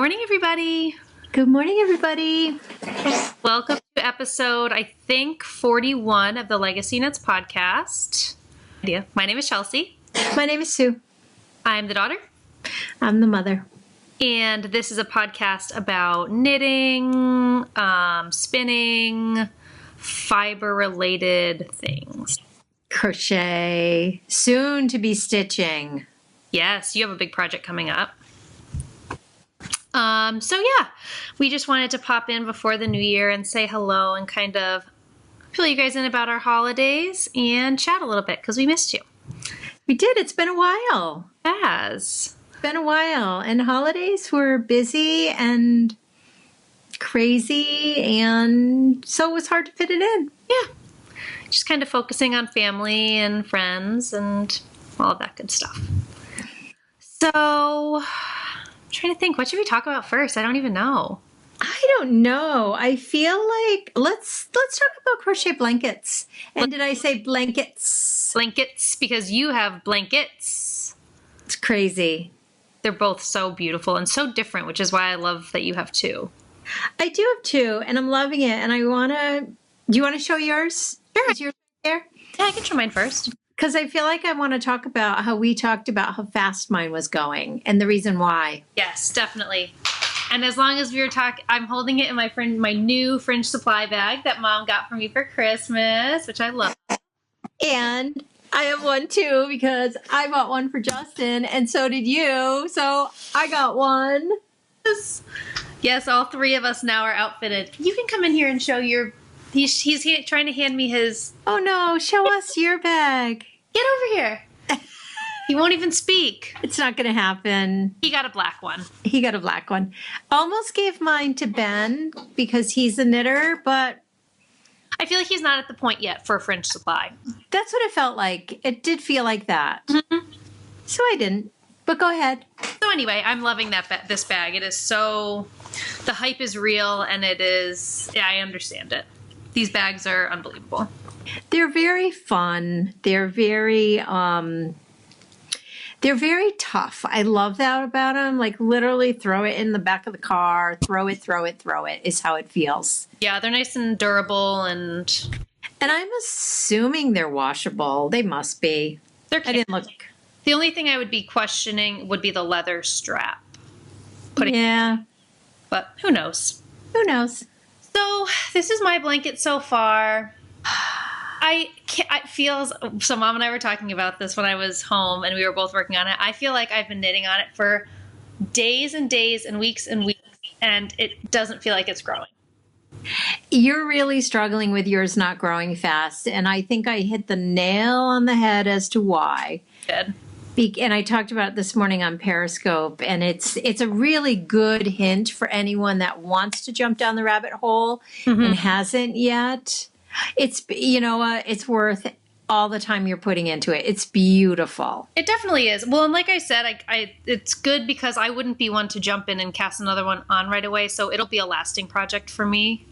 morning, everybody. Good morning, everybody. Welcome to episode, I think, 41 of the LegacyKnitz podcast. My name is Chelsea. My name is Sue. I'm the daughter. I'm the mother. And this is a podcast about knitting, spinning, fiber-related things. Crochet. Soon to be stitching. Yes, you have a big project coming up. We just wanted to pop in before the new year and say hello and kind of fill you guys in about our holidays and chat a little bit because we missed you. We did. It's been a while. It has. It's been a while. And holidays were busy and crazy, and so it was hard to fit it in. Yeah. Just kind of focusing on family and friends and all of that good stuff. So, I'm trying to think, what should we talk about first? I don't even know. I don't know. I feel like let's talk about crochet blankets. And did I say blankets? Blankets, because you have blankets. It's crazy. They're both so beautiful and so different, which is why I love that you have two. I do have two, and I'm loving it. And do you want to show yours? Sure. Is yours there? Yeah, I can show mine first. Because I feel like I want to talk about how we talked about how fast mine was going and the reason why. Yes, definitely. And as long as we were talking, I'm holding it in my new fringe supply bag that Mom got for me for Christmas, which I love. And I have one too because I bought one for Justin and so did you. So I got one. Yes, all three of us now are outfitted. You can come in here and show your... He's trying to hand me his... Oh no, show us your bag. Get over here. He won't even speak. It's not going to happen. He got a black one. He got a black one. Almost gave mine to Ben because he's a knitter, but... I feel like he's not at the point yet for fringe supply. That's what it felt like. It did feel like that. Mm-hmm. So I didn't. But go ahead. So anyway, I'm loving this bag. It is so... The hype is real and it is... Yeah, I understand it. These bags are unbelievable. They're very fun. They're very tough. I love that about them. Like literally throw it in the back of the car, throw it is how it feels. Yeah, they're nice and durable and I'm assuming they're washable. They must be. I didn't look. The only thing I would be questioning would be the leather strap. Yeah. But who knows? Who knows? So this is my blanket so far. So Mom and I were talking about this when I was home and we were both working on it. I feel like I've been knitting on it for days and days and weeks and it doesn't feel like it's growing. You're really struggling with yours not growing fast. And I think I hit the nail on the head as to why. Good. And I talked about it this morning on Periscope, and it's a really good hint for anyone that wants to jump down the rabbit hole and hasn't yet. It's, you know what, it's worth all the time you're putting into it. It's beautiful. It definitely is. Well, and like I said, it's good because I wouldn't be one to jump in and cast another one on right away, so it'll be a lasting project for me.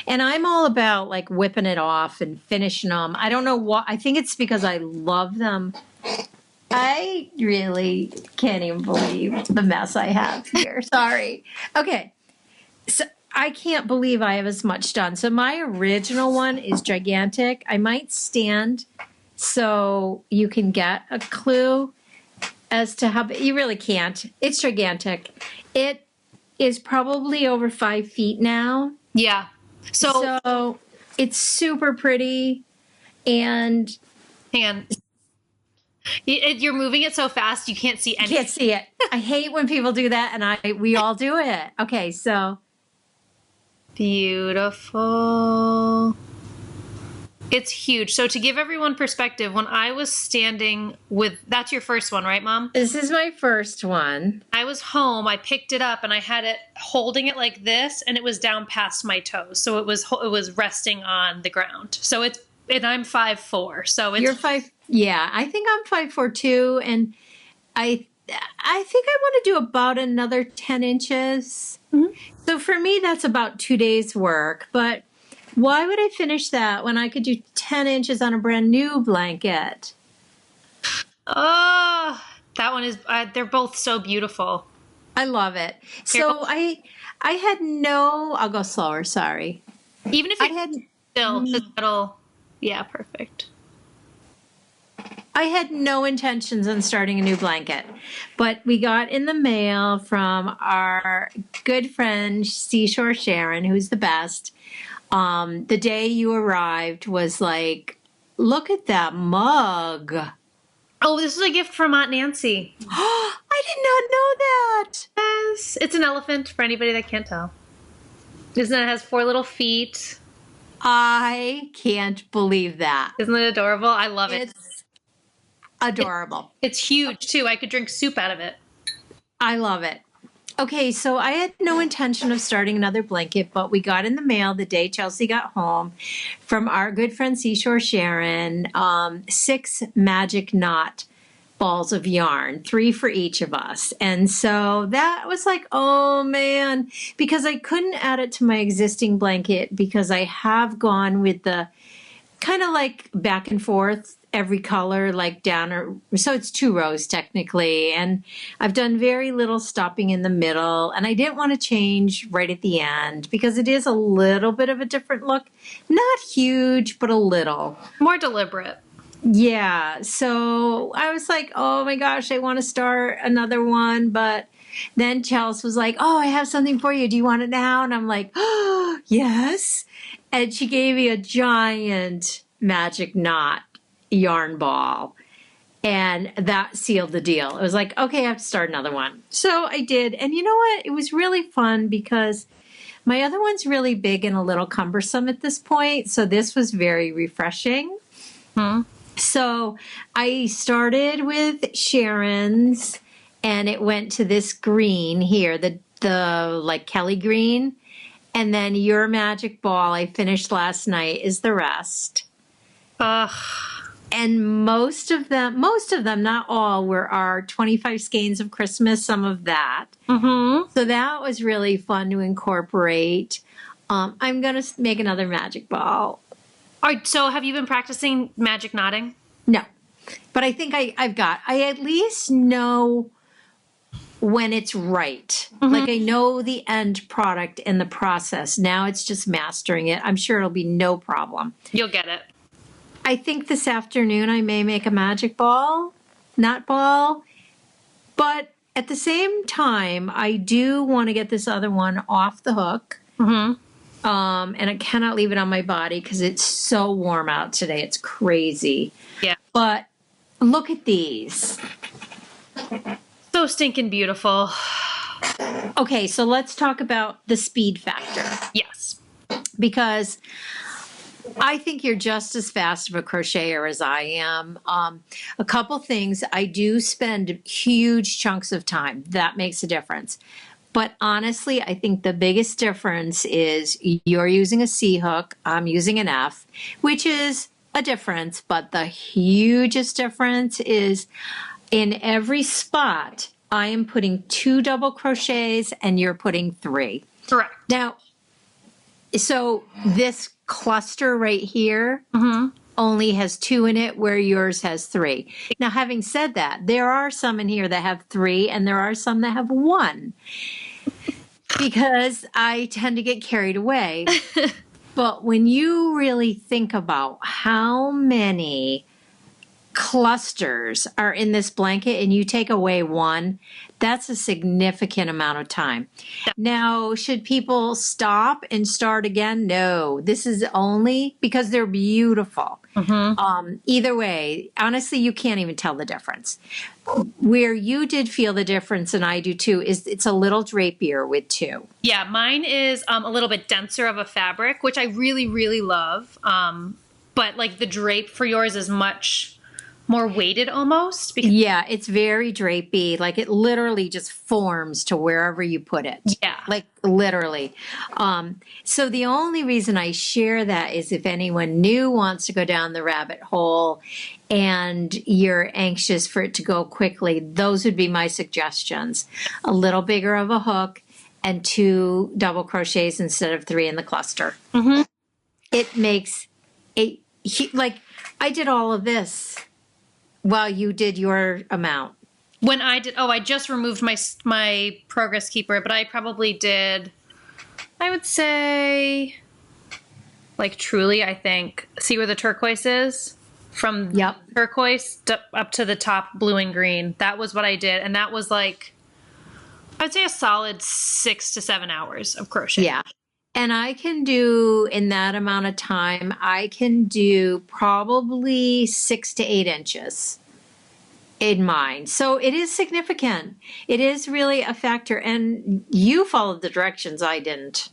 And I'm all about like whipping it off and finishing them. I don't know why. I think it's because I love them. I really can't even believe the mess I have here. Sorry. Okay. So I can't believe I have as much done. So my original one is gigantic. I might stand so you can get a clue as to how big. You really can't. It's gigantic. It is probably over 5 feet now. Yeah. So it's super pretty. And hang on. You're moving it so fast you can't see anything. Can't see it. I hate when people do that, and we all do it. Okay, so beautiful. It's huge. So to give everyone perspective, when I was standing that's your first one, right, Mom? This is my first one. I was home. I picked it up and I had it holding it like this, and it was down past my toes. So it was resting on the ground. So and I'm 5'4", so You're 5. Yeah, I think I'm 5'4" too, and I think I want to do about another 10 inches. Mm-hmm. So for me, that's about 2 days' work. But why would I finish that when I could do 10 inches on a brand new blanket? Oh, that one is. They're both so beautiful. I love it. So I had no, I'll go slower, sorry. Even if I you had still, 'cause that'll, yeah, perfect. I had no intentions on starting a new blanket, but we got in the mail from our good friend Seashore Sharon, who's the best. The day you arrived was like, look at that mug. Oh, this is a gift from Aunt Nancy. I did not know that. Yes, it's an elephant for anybody that can't tell. Isn't it? It has 4 little feet. I can't believe that. Isn't it adorable? I love it. It's adorable. It's huge too. I could drink soup out of it. I love it. Okay, so I had no intention of starting another blanket, but we got in the mail the day Chelsea got home from our good friend Seashore Sharon 6 magic knot balls of yarn, 3 for each of us. And so that was like, oh man, because I couldn't add it to my existing blanket because I have gone with the kind of like back and forth every color, like down, or so it's 2 rows technically. And I've done very little stopping in the middle, and I didn't want to change right at the end because it is a little bit of a different look. Not huge, but a little. More deliberate. Yeah. So I was like, oh my gosh, I want to start another one. But then Chelsea was like, oh, I have something for you. Do you want it now? And I'm like, oh, yes. And she gave me a giant magic knot yarn ball. And that sealed the deal. It was like, okay, I have to start another one. So I did. And you know what? It was really fun because my other one's really big and a little cumbersome at this point. So this was very refreshing. So I started with Sharon's, and it went to this green here, the like Kelly green. And then your magic ball I finished last night is the rest. Ugh. And most of them, not all, were our 25 skeins of Christmas, some of that. Mm-hmm. So that was really fun to incorporate. I'm going to make another magic ball. All right, so have you been practicing magic knotting? No, but I think I at least know when it's right. Like I know the end product and the process. Now it's just mastering it. I'm sure it'll be no problem. You'll get it. I think this afternoon I may make a magic ball, knot ball, but at the same time, I do want to get this other one off the hook. And I cannot leave it on my body because it's so warm out today. It's crazy. Yeah. But look at these. So stinking beautiful. Okay, so let's talk about the speed factor. Yes. Because I think you're just as fast of a crocheter as I am. A couple things. I do spend huge chunks of time. That makes a difference. But honestly, I think the biggest difference is you're using a C hook, I'm using an F, which is a difference. But the hugest difference is in every spot, I am putting 2 double crochets and you're putting 3. Correct. Now, so this cluster right here only has 2 in it where yours has 3. Now, having said that, there are some in here that have 3 and there are some that have 1 because I tend to get carried away. But when you really think about how many clusters are in this blanket and you take away 1, that's a significant amount of time. Now, should people stop and start again? No, this is only because they're beautiful. Either way, honestly, you can't even tell the difference. Where you did feel the difference, and I do too, is it's a little drapier with 2. Yeah, mine is a little bit denser of a fabric, which I really, really love. But like the drape for yours is much more weighted almost. Because yeah, it's very drapey. Like it literally just forms to wherever you put it. Yeah. Like literally. So the only reason I share that is if anyone new wants to go down the rabbit hole and you're anxious for it to go quickly, those would be my suggestions. A little bigger of a hook and 2 double crochets instead of 3 in the cluster. It makes like I did all of this while you did your amount. When I did, I just removed my progress keeper, but I probably did, I would say, like truly, I think, see where the turquoise is? From Yep. turquoise up to the top blue and green. That was what I did. And that was like, I'd say a solid 6 to 7 hours of crochet. Yeah. And I can do, in that amount of time, I can do probably 6 to 8 inches in mine. So it is significant. It is really a factor. And you followed the directions. I didn't.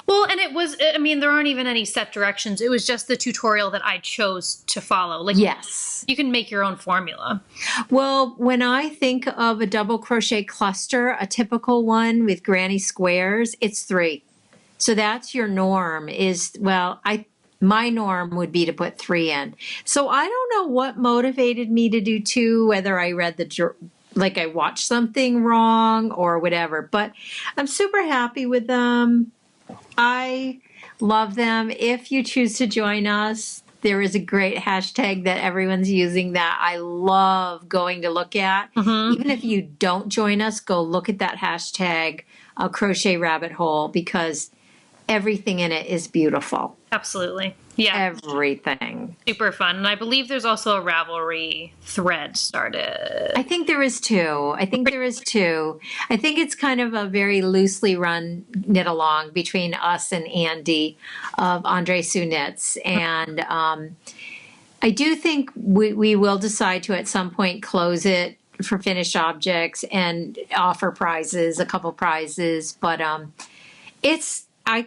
Well, and it was, I mean, there aren't even any set directions. It was just the tutorial that I chose to follow. Like, yes, you can make your own formula. Well, when I think of a double crochet cluster, a typical one with granny squares, it's 3. So that's your norm my norm would be to put 3 in. So I don't know what motivated me to do 2, whether I read like I watched something wrong or whatever, but I'm super happy with them. I love them. If you choose to join us, there is a great hashtag that everyone's using that I love going to look at. Mm-hmm. Even if you don't join us, go look at that hashtag, Crochet Rabbit Hole, because everything in it is beautiful. Absolutely. Yeah. Everything. Super fun. And I believe there's also a Ravelry thread started. I think there is 2. I think it's kind of a very loosely run knit along between us and Andy of Andre Sue Knits. And I do think we will decide to at some point close it for finished objects and offer prizes, a couple prizes. But I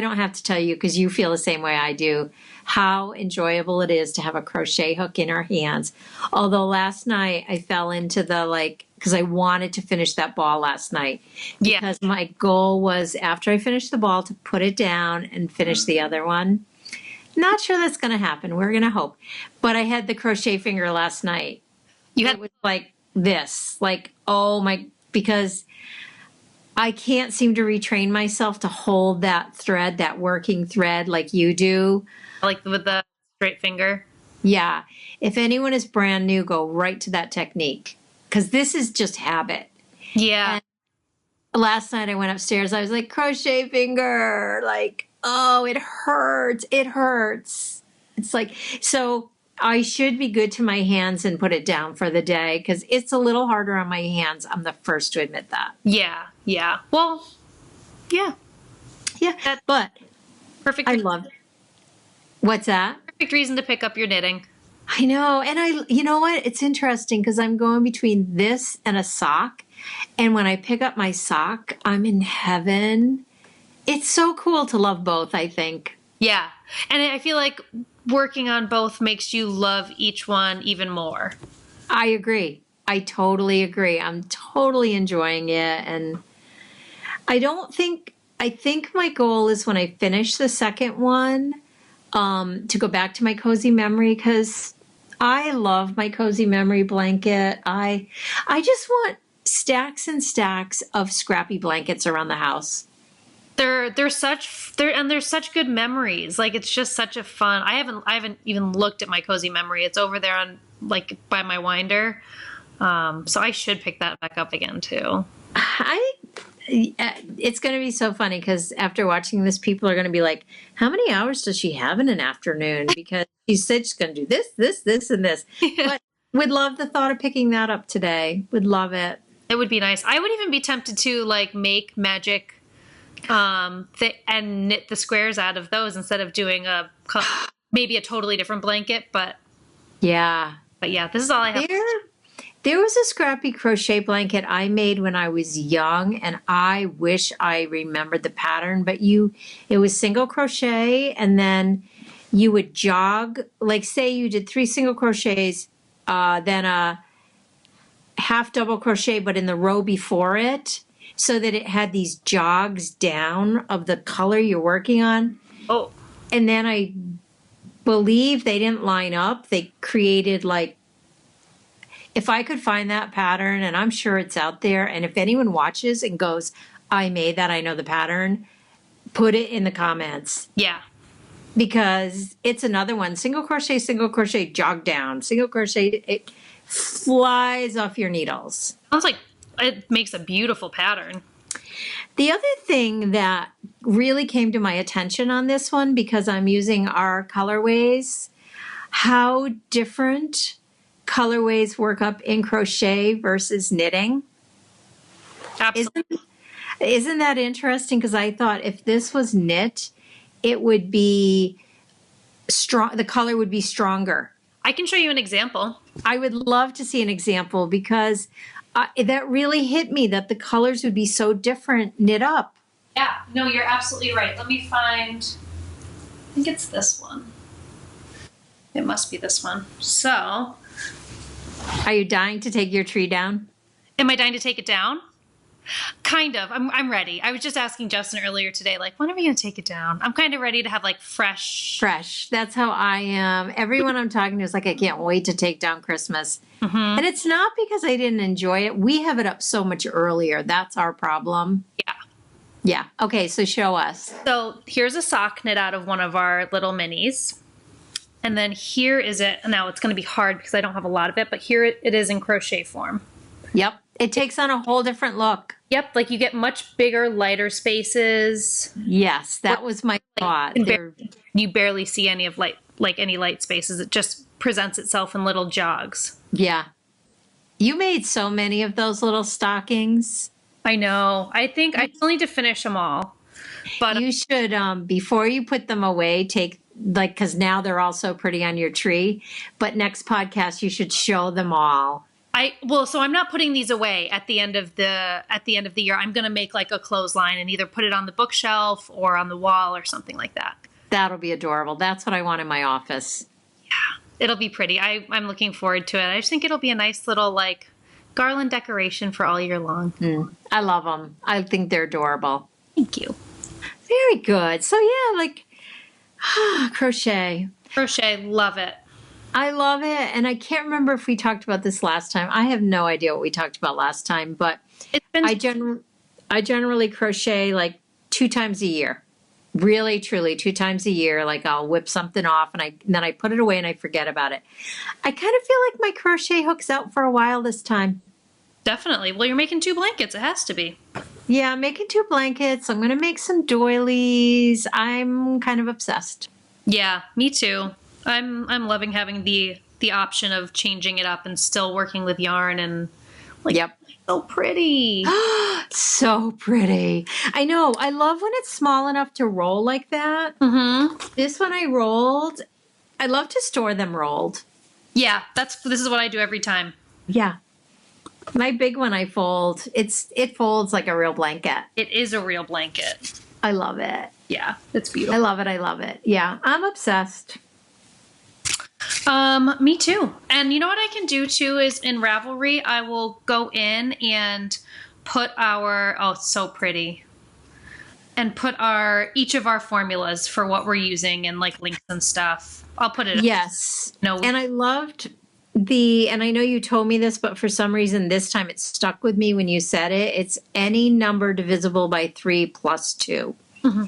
don't have to tell you, because you feel the same way I do, how enjoyable it is to have a crochet hook in our hands. Although last night I fell into because I wanted to finish that ball last night. Because my goal was, after I finished the ball, to put it down and finish the other one. Not sure that's going to happen. We're going to hope. But I had the crochet finger last night. It was like this, because I can't seem to retrain myself to hold that thread, that working thread, like you do. Like with the straight finger? Yeah. If anyone is brand new, go right to that technique, because this is just habit. Yeah. And last night I went upstairs. I was like, crochet finger, oh, it hurts. It hurts. It's like, so I should be good to my hands and put it down for the day, because it's a little harder on my hands. I'm the first to admit that. Yeah. Yeah. Well, yeah. Yeah. But perfect. I love it. What's that? Perfect reason to pick up your knitting. I know. And you know what? It's interesting, because I'm going between this and a sock. And when I pick up my sock, I'm in heaven. It's so cool to love both, I think. Yeah. And I feel like working on both makes you love each one even more. I agree. I totally agree. I'm totally enjoying it. And I think my goal is, when I finish the second one, to go back to my cozy memory, because I love my cozy memory blanket. I just want stacks and stacks of scrappy blankets around the house. They're such good memories. Like, it's just such a fun. I haven't even looked at my cozy memory. It's over there on by my winder. So I should pick that back up again too. It's going to be so funny, because after watching this, people are going to be like, how many hours does she have in an afternoon? Because she said she's going to do this, and this. But would love the thought of picking that up today. Would love it. It would be nice. I would even be tempted to make magic and knit the squares out of those, instead of doing maybe a totally different blanket. But yeah, this is all I have. There was a scrappy crochet blanket I made when I was young, and I wish I remembered the pattern, but it was single crochet, and then you would jog, say you did 3 single crochets, then a half double crochet, but in the row before it, so that it had these jogs down of the color you're working on. Oh. And then I believe they didn't line up. They created if I could find that pattern, and I'm sure it's out there, and if anyone watches and goes, I made that, I know the pattern, put it in the comments. Yeah. Because it's another one. Single crochet, jog down. Single crochet, flies off your needles. Sounds like it makes a beautiful pattern. The other thing that really came to my attention on this one, because I'm using our colorways, how different colorways work up in crochet versus knitting. Absolutely. Isn't that interesting? Because I thought if this was knit, it would be strong. The color would be stronger. I can show you an example. I would love to see an example because that really hit me that the colors would be so different knit up. Yeah, no, you're absolutely right. Let me find, I think it's this one. It must be this one. So, are you dying to take your tree down? Am I dying to take it down? Kind of. I'm ready. I was just asking Justin earlier today, like, when are we going to take it down? I'm kind of ready to have like fresh. That's how I am. Everyone I'm talking to is like, I can't wait to take down Christmas. Mm-hmm. And it's not because I didn't enjoy it. We have it up so much earlier. That's our problem. Yeah. Yeah. Okay. So show us. So here's a sock knit out of one of our little minis. And then here is it. Now it's going to be hard because I don't have a lot of it, but here it is in crochet form. Yep. It takes on a whole different look. Yep. Like you get much bigger, lighter spaces. Yes. That was my thought. You barely see any of any light spaces. It just presents itself in little jogs. Yeah. You made so many of those little stockings. I know. I think I still need to finish them all. But you should, before you put them away, because now they're all so pretty on your tree. But next podcast, you should show them all. So I'm not putting these away at the end of the year. I'm going to make like a clothesline and either put it on the bookshelf or on the wall or something like that. That'll be adorable. That's what I want in my office. Yeah, it'll be pretty. I'm looking forward to it. I just think it'll be a nice little like garland decoration for all year long. I love them. I think they're adorable. Thank you. Very good. So yeah, crochet. Crochet, love it. I love it. And I can't remember if we talked about this last time. I have no idea what we talked about last time, but I generally crochet like 2 times a year. Really, truly 2 times a year. Like I'll whip something off and then I put it away and I forget about it. I kind of feel like my crochet hook's out for a while this time. Definitely. Well, you're making 2 blankets. It has to be. Yeah, I'm making 2 blankets. I'm going to make some doilies. I'm kind of obsessed. Yeah, me too. I'm loving having the option of changing it up and still working with yarn and yep. So pretty. So pretty. I know. I love when it's small enough to roll like that. Mm-hmm. This one I rolled. I love to store them rolled. Yeah, this is what I do every time. Yeah. My big one I fold. It folds like a real blanket. It is a real blanket. I love it. Yeah, it's beautiful. I love it. I love it. Yeah, I'm obsessed. Me too. And you know what I can do too is in Ravelry, I will go in and put it's so pretty. And put each of our formulas for what we're using and like links and stuff. I'll put it. Yes. No. And I loved and I know you told me this, but for some reason this time it stuck with me when you said it. It's any number divisible by 3 plus 2. Mm-hmm.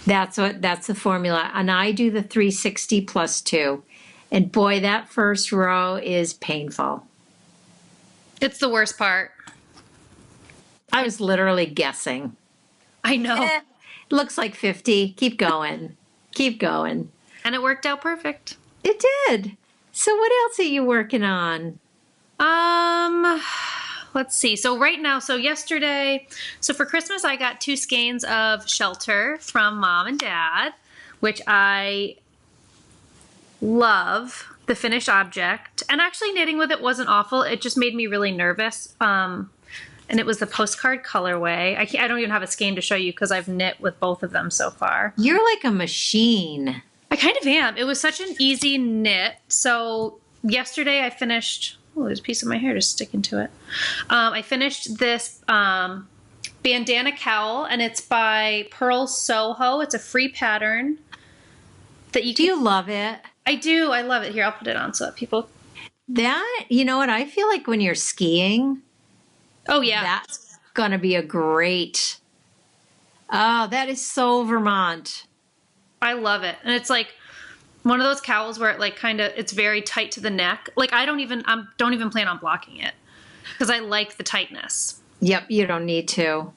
That's the formula. And I do the 360 plus 2. And boy, that first row is painful. It's the worst part. I was literally guessing. I know. Looks like 50. Keep going. Keep going. And it worked out perfect. It did. So what else are you working on? Let's see. So right now, yesterday, for Christmas, I got 2 skeins of Shelter from Mom and Dad, which I love the finished object. And actually knitting with it wasn't awful. It just made me really nervous. And it was the postcard colorway. I don't even have a skein to show you because I've knit with both of them so far. You're like a machine. I kind of am. It was such an easy knit. So yesterday I finished... Oh, there's a piece of my hair just sticking to it. I finished this bandana cowl, and it's by Pearl Soho. It's a free pattern that you can... Do you love it? I do. I love it. Here, I'll put it on so that people... You know what? I feel like when you're skiing... Oh, yeah. That's going to be a great... Oh, that is so Vermont. I love it. And it's like one of those cowls where it like kind of, it's very tight to the neck. Like I don't even plan on blocking it because I like the tightness. Yep, you don't need to.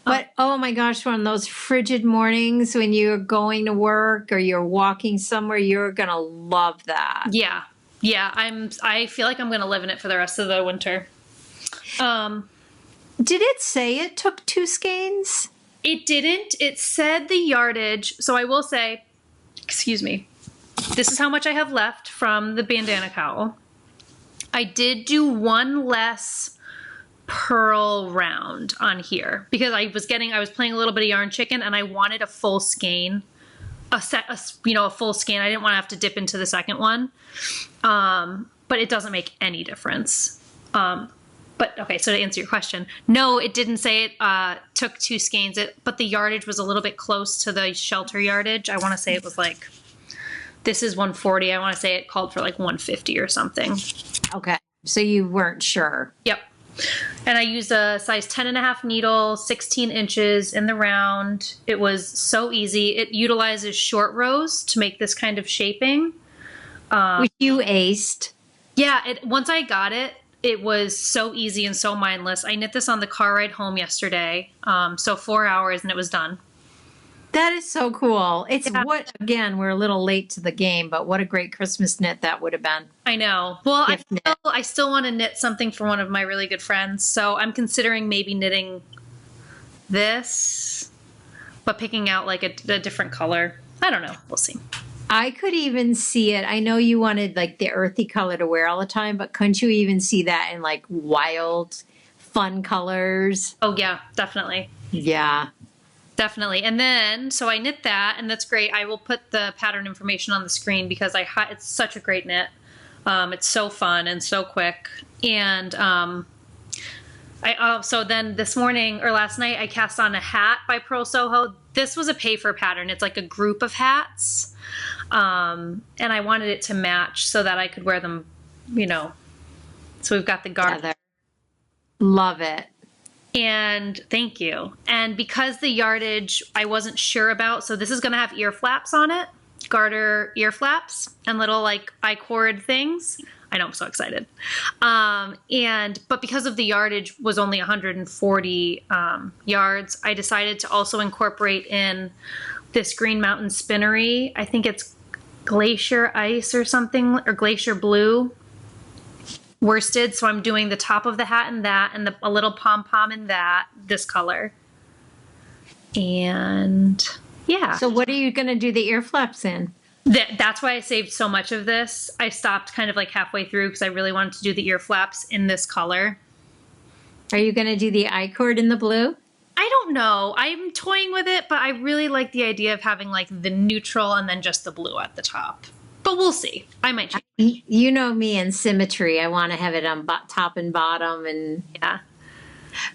But oh my gosh, one of those frigid mornings when you're going to work or you're walking somewhere, you're gonna love that. Yeah. Yeah. I feel like I'm gonna live in it for the rest of the winter. Did it say it took 2 skeins? It didn't. It said the yardage. So I will say, excuse me, this is how much I have left from the bandana cowl. I did do one less purl round on here because I was playing a little bit of yarn chicken and I wanted a full skein, a full skein. I didn't want to have to dip into the second one. But it doesn't make any difference. But okay, so to answer your question, no, it didn't say it took 2 skeins, but the yardage was a little bit close to the shelter yardage. I want to say it was like, this is 140. I want to say it called for like 150 or something. Okay, so you weren't sure. Yep. And I used a size 10.5 needle, 16 inches in the round. It was so easy. It utilizes short rows to make this kind of shaping. Which you aced. Yeah, once I got it, it was so easy and so mindless. I knit this on the car ride home yesterday. So 4 hours and it was done. That is so cool. It's again, we're a little late to the game, but what a great Christmas knit that would have been. I know. Well, I still want to knit something for one of my really good friends. So I'm considering maybe knitting this, but picking out like a different color. I don't know. We'll see. I could even see it. I know you wanted like the earthy color to wear all the time, but couldn't you even see that in like wild, fun colors? Oh yeah, definitely. Yeah. Definitely. And then, so I knit that, and that's great. I will put the pattern information on the screen because it's such a great knit. It's so fun and so quick. And so then this morning or last night, I cast on a hat by Pearl Soho. This was a pay for pattern. It's like a group of hats. And I wanted it to match so that I could wear them, so we've got the garter. Love it. And thank you. And because the yardage I wasn't sure about, so this is going to have ear flaps on it, garter ear flaps and little like I-cord things. I know, I'm so excited. But because of the yardage was only 140 yards, I decided to also incorporate in this Green Mountain spinnery. I think it's Glacier Ice or something, or Glacier Blue worsted. So I'm doing the top of the hat in that, and a little pom-pom in this color. And yeah. So what are you going to do the ear flaps in? That's why I saved so much of this. I stopped kind of like halfway through because I really wanted to do the ear flaps in this color. Are you going to do the I-cord in the blue? I don't know. I'm toying with it, but I really like the idea of having like the neutral and then just the blue at the top. But we'll see. I might change. You know me and symmetry. I want to have it on top and bottom, and yeah.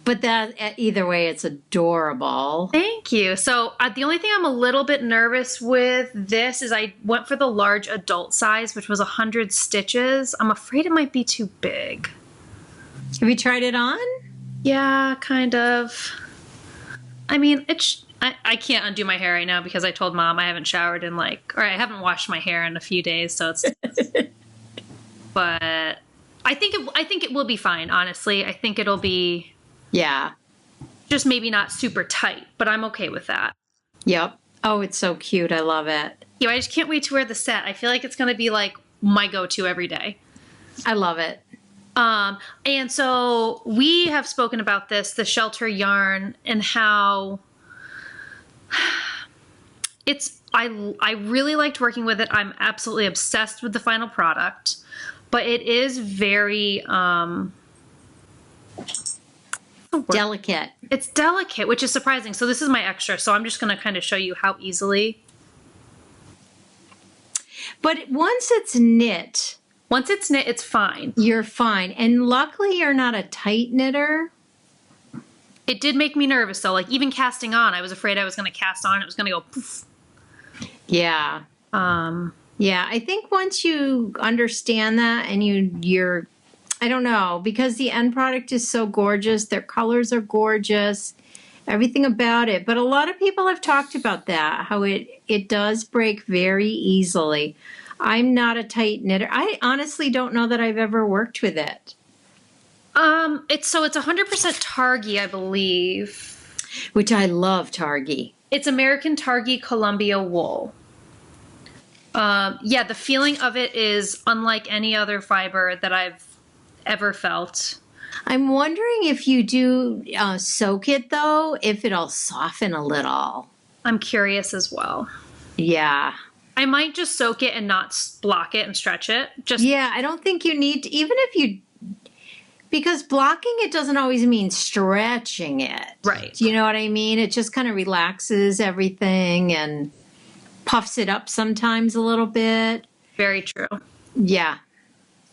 But that either way, it's adorable. Thank you. So the only thing I'm a little bit nervous with this is I went for the large adult size, which was 100 stitches. I'm afraid it might be too big. Have you tried it on? Yeah, kind of. I mean, I can't undo my hair right now because I told Mom I haven't showered in I haven't washed my hair in a few days, so it's but I think it will be fine, honestly. I think it'll be just maybe not super tight, but I'm okay with that. Yep. Oh, it's so cute. I love it. Yeah, I just can't wait to wear the set. I feel like it's going to be like my go-to every day. I love it. And so we have spoken about this, the shelter yarn, and how I really liked working with it. I'm absolutely obsessed with the final product, but it is very delicate. It's delicate, which is surprising. So this is my extra. So I'm just going to kind of show you how easily. But once it's knit, it's fine. You're fine. And luckily you're not a tight knitter. It did make me nervous though. Like even casting on, I was afraid I was going to cast on. It was going to go poof. Yeah. Yeah. I think once you understand that and you're, I don't know, because the end product is so gorgeous. Their colors are gorgeous. Everything about it. But a lot of people have talked about that, how it does break very easily. I'm not a tight knitter. I honestly don't know that I've ever worked with it. It's 100% Targhee, I believe. Which I love Targhee. It's American Targhee Columbia wool. The feeling of it is unlike any other fiber that I've ever felt. I'm wondering if you do soak it, though, if it'll soften a little. I'm curious as well. Yeah. I might just soak it and not block it and stretch it. Yeah, I don't think you need to, even if you, because blocking it doesn't always mean stretching it. Right. Do you know what I mean? It just kind of relaxes everything and puffs it up sometimes a little bit. Very true. Yeah.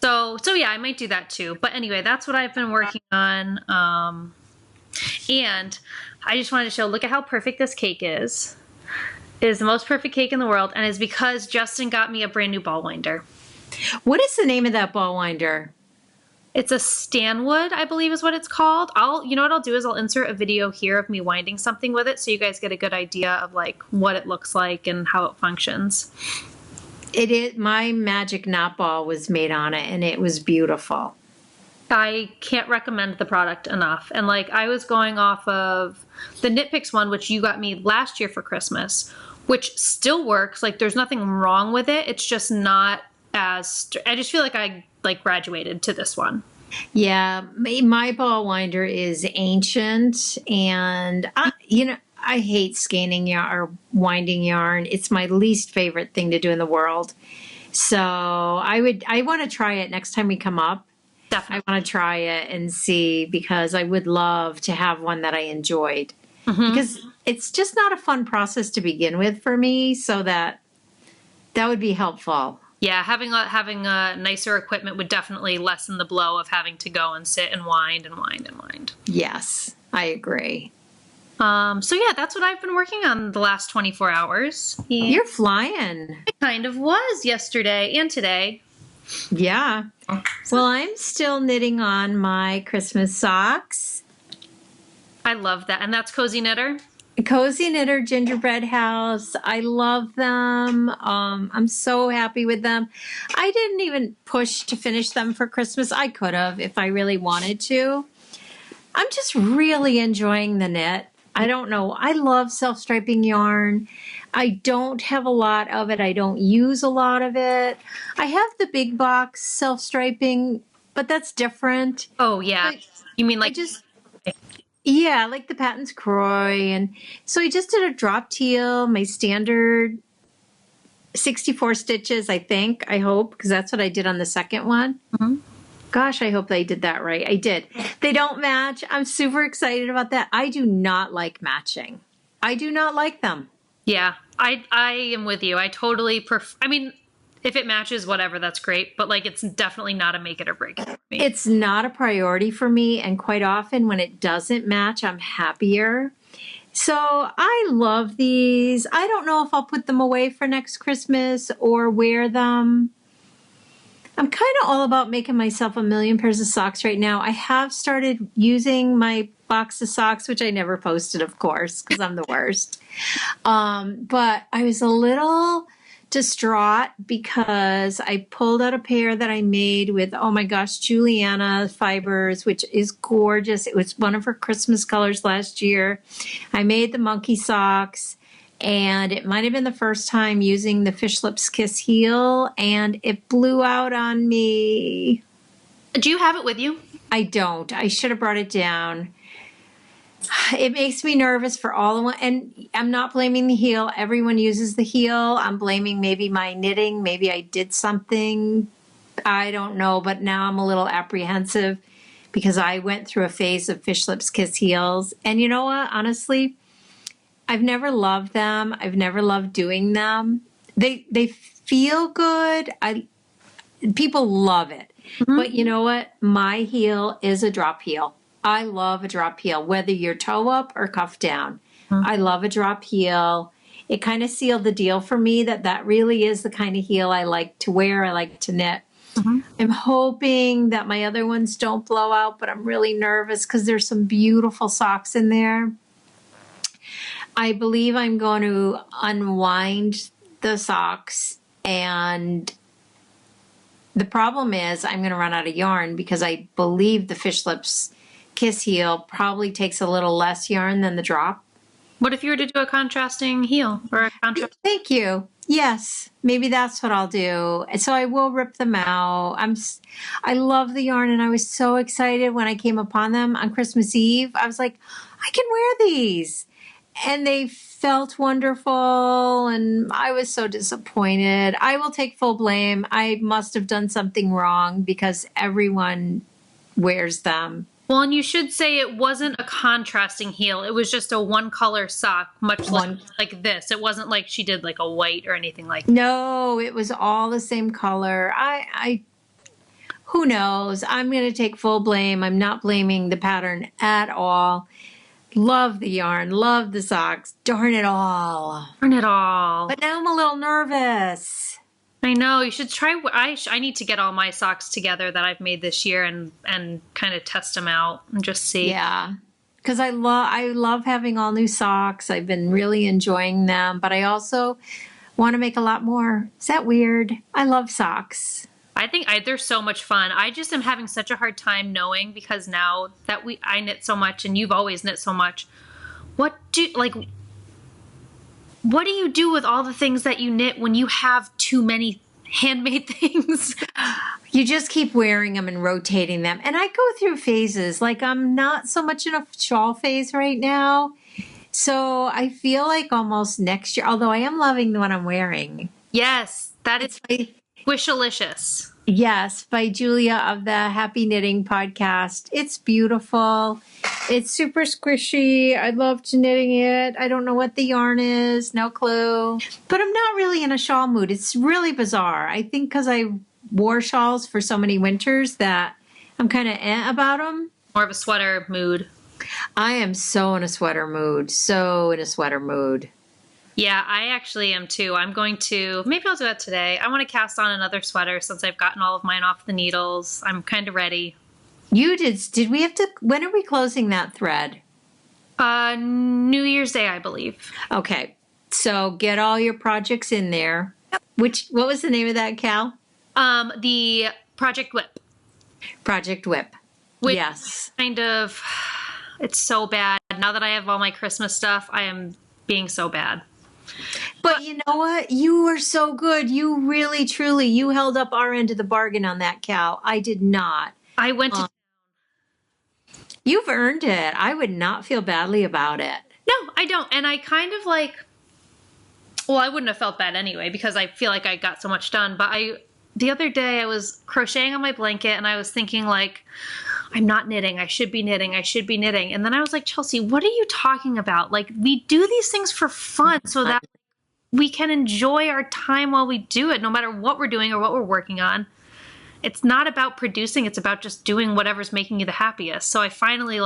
So yeah, I might do that too. But anyway, that's what I've been working on. And I just wanted to show, look at how perfect this cake is. It is the most perfect cake in the world, and it's because Justin got me a brand new ball winder. What is the name of that ball winder? It's a Stanwood, I believe is what it's called. You know what I'll do is I'll insert a video here of me winding something with it so you guys get a good idea of like what it looks like and how it functions. My magic knot ball was made on it, and it was beautiful. I can't recommend the product enough. And like I was going off of the Knit Picks one, which you got me last year for Christmas, which still works. Like there's nothing wrong with it. It's just not as, I just feel like I like graduated to this one. Yeah, my ball winder is ancient, and I hate skein yarn or winding yarn. It's my least favorite thing to do in the world. So I want to try it next time we come up. Definitely. I want to try it and see, because I would love to have one that I enjoyed. Mm-hmm. Because it's just not a fun process to begin with for me, so that would be helpful. Yeah, having a nicer equipment would definitely lessen the blow of having to go and sit and wind and wind and wind. Yes, I agree. So yeah, that's what I've been working on the last 24 hours. And you're flying. I kind of was yesterday and today. Yeah. Well, I'm still knitting on my Christmas socks. I love that. And that's Cozy Knitter? Cozy Knitter Gingerbread House. I love them. I'm so happy with them. I didn't even push to finish them for Christmas. I could have if I really wanted to. I'm just really enjoying the knit. I don't know. I love self-striping yarn. I don't have a lot of it. I don't use a lot of it. I have the big box self-striping, but that's different. Oh, yeah. You mean like... Yeah, like the Patton's Croy. And so I just did a drop teal, my standard 64 stitches, I hope, because that's what I did on the second one. Mm-hmm. Gosh, I hope I did that right. I did. They don't match. I'm super excited about that. I do not like matching. I do not like them. Yeah, I am with you. I totally prefer, I mean, if it matches, whatever, that's great. But like, it's definitely not a make it or break it for me. It's not a priority for me. And quite often when it doesn't match, I'm happier. So I love these. I don't know if I'll put them away for next Christmas or wear them. I'm kind of all about making myself a million pairs of socks right now. I have started using my box of socks, which I never posted, of course, because I'm the worst. But I was a little distraught because I pulled out a pair that I made with, oh my gosh, Juliana fibers, which is gorgeous. It was one of her Christmas colors last year. I made the monkey socks. And it might have been the first time using the Fish Lips Kiss heel, and it blew out on me. Do you have it with you? I don't. I should have brought it down. It makes me nervous for all of them. And I'm not blaming the heel. Everyone uses the heel. I'm blaming maybe my knitting. Maybe I did something. I don't know. But now I'm a little apprehensive because I went through a phase of Fish Lips Kiss heels. And you know what? Honestly, I've never loved them. I've never loved doing them. They feel good. People love it. Mm-hmm. But you know what? My heel is a drop heel. I love a drop heel, whether you're toe up or cuff down. Mm-hmm. I love a drop heel. It kind of sealed the deal for me that really is the kind of heel I like to wear. I like to knit. Mm-hmm. I'm hoping that my other ones don't blow out, but I'm really nervous because there's some beautiful socks in there. I believe I'm going to unwind the socks, and the problem is I'm going to run out of yarn because I believe the Fish Lips Kiss heel probably takes a little less yarn than the drop. What if you were to do a contrasting heel or a contrast? Thank you. Yes, maybe that's what I'll do. So I will rip them out. I love the yarn, and I was so excited when I came upon them on Christmas Eve. I was like, I can wear these. And they felt wonderful, and I was so disappointed. I will take full blame. I must have done something wrong because everyone wears them. Well, and you should say it wasn't a contrasting heel. It was just a one color sock, much like this. It wasn't like she did like a white or anything like that. No, it was all the same color. I who knows? I'm going to take full blame. I'm not blaming the pattern at all. Love the yarn, love the socks. Darn it all. Darn it all. But now I'm a little nervous. I know. You should try. I need to get all my socks together that I've made this year and kind of test them out and just see. Yeah. Because I love having all new socks. I've been really enjoying them. But I also want to make a lot more. Is that weird? I love socks. I think they're so much fun. I just am having such a hard time knowing, because now that I knit so much and you've always knit so much, what do you do with all the things that you knit when you have too many handmade things? You just keep wearing them and rotating them. And I go through phases. Like, I'm not so much in a shawl phase right now. So I feel like almost next year, although I am loving the one I'm wearing. Yes, that is Squishalicious. Yes, by Julia of the Happy Knitting podcast. It's beautiful. It's super squishy. I loved knitting it. I don't know what the yarn is. No clue. But I'm not really in a shawl mood. It's really bizarre. I think because I wore shawls for so many winters that I'm kind of about them. More of a sweater mood. I am so in a sweater mood. So in a sweater mood. Yeah, I actually am too. Maybe I'll do that today. I want to cast on another sweater since I've gotten all of mine off the needles. I'm kind of ready. You did we have to, when are we closing that thread? New Year's Day, I believe. Okay. So get all your projects in there. Yep. What was the name of that, Cal? The Project Whip. Project Whip. Yes. It's so bad. Now that I have all my Christmas stuff, I am being so bad. But you know what? You were so good. You really, truly, you held up our end of the bargain on that, Cal. I did not. I went to... You've earned it. I would not feel badly about it. No, I don't. And I kind of well, I wouldn't have felt bad anyway because I feel like I got so much done. But the other day I was crocheting on my blanket and I was thinking I'm not knitting. I should be knitting. I should be knitting. And then I was like, Chelsea, what are you talking about? We do these things for fun so that we can enjoy our time while we do it, no matter what we're doing or what we're working on. It's not about producing. It's about just doing whatever's making you the happiest. So I finally,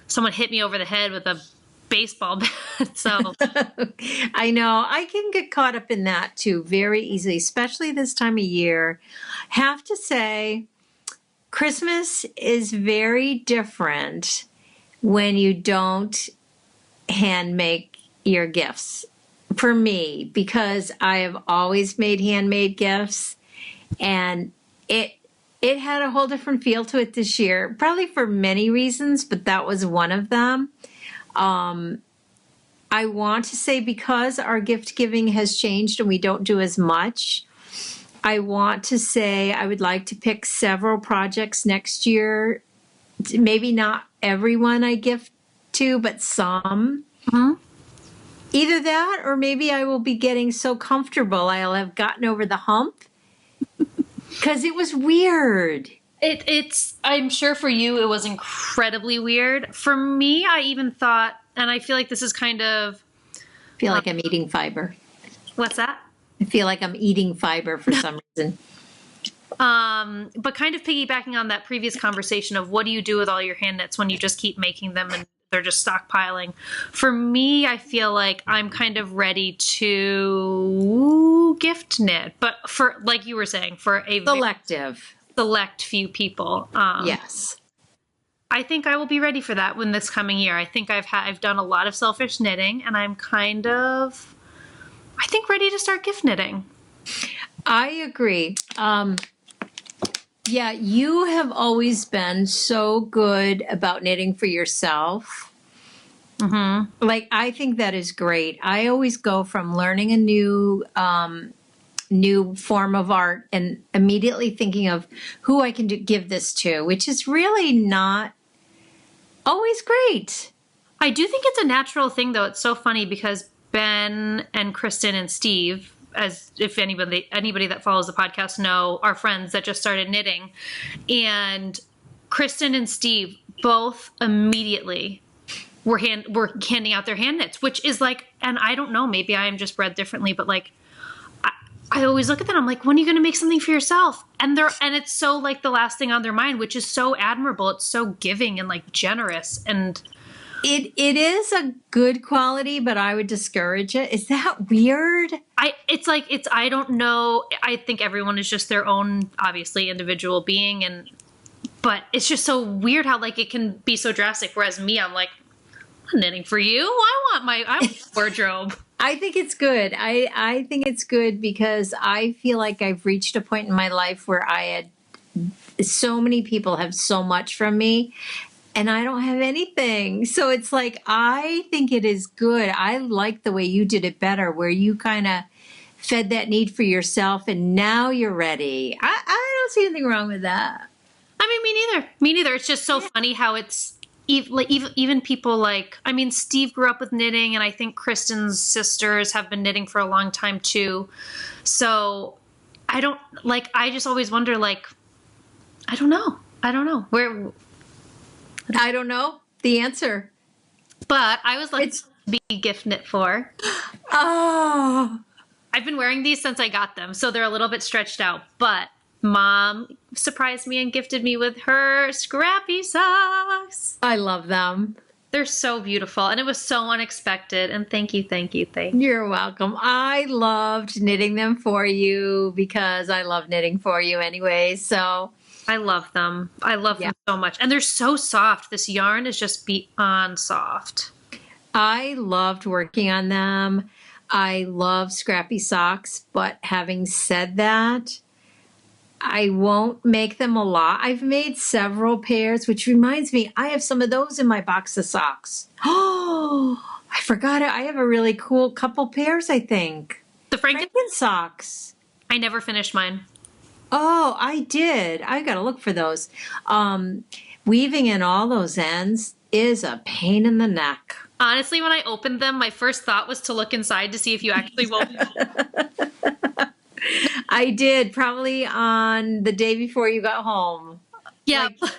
someone hit me over the head with a baseball bat. So I know. I can get caught up in that too very easily, especially this time of year. Have to say, Christmas is very different when you don't hand make your gifts. For me, because I have always made handmade gifts, and it had a whole different feel to it this year, probably for many reasons, but that was one of them. I want to say because our gift giving has changed and we don't do as much, I want to say I would like to pick several projects next year. Maybe not everyone I gift to, but some. Mm-hmm. Either that, or maybe I will be getting so comfortable I'll have gotten over the hump. Because it was weird. I'm sure for you it was incredibly weird. For me, I even thought, and I feel like this is kind of... I feel like I'm eating fiber. What's that? I feel like I'm eating fiber for some reason. But kind of piggybacking on that previous conversation of what do you do with all your hand knits when you just keep making them and they're just stockpiling. For me, I feel like I'm kind of ready to gift knit, but for, like you were saying, for a select few people. Yes. think I will be ready for that when this coming year. I think I've done a lot of selfish knitting, and I'm kind of, I think, ready to start gift knitting. I agree. Yeah, you have always been so good about knitting for yourself. Mm-hmm. Like, I think that is great. I always go from learning a new form of art and immediately thinking of who I can give this to, which is really not always great. I do think it's a natural thing, though. It's so funny because Ben and Kristen and Steve, as if anybody that follows the podcast know, are friends that just started knitting. And Kristen and Steve both immediately were handing out their hand knits, which is like, and I don't know, maybe I am just bred differently, but like, I always look at them, I'm like, when are you going to make something for yourself? And it's so like the last thing on their mind, which is so admirable. It's so giving and like generous. And it is a good quality, but I would discourage it. Is that weird? I don't know. I think everyone is just their own, obviously, individual being. But it's just so weird how like it can be so drastic. Whereas me, I'm like, I'm knitting for you. I want my wardrobe. I think it's good. I think it's good because I feel like I've reached a point in my life where so many people have so much from me and I don't have anything. So it's like, I think it is good. I like the way you did it better, where you kind of fed that need for yourself and now you're ready. I don't see anything wrong with that. I mean, me neither. It's just so funny how it's, even people like, I mean, Steve grew up with knitting, and I think Kristen's sisters have been knitting for a long time too. So I just always wonder, like, I don't know where. I don't know the answer. But I was like, be gift knit for. Oh, I've been wearing these since I got them, so they're a little bit stretched out, but Mom surprised me and gifted me with her scrappy socks. I love them. They're so beautiful, and it was so unexpected. And thank you. You're welcome. I loved knitting them for you because I love knitting for you anyway. So I love them. I love them so much. And they're so soft. This yarn is just beyond soft. I loved working on them. I love scrappy socks. But having said that, I won't make them a lot. I've made several pairs, which reminds me, I have some of those in my box of socks. Oh, I forgot it. I have a really cool couple pairs, I think. The Franken socks. I never finished mine. Oh, I did. I got to look for those. Weaving in all those ends is a pain in the neck. Honestly, when I opened them, my first thought was to look inside to see if you actually wove them. I did, probably on the day before you got home. Yeah. Like,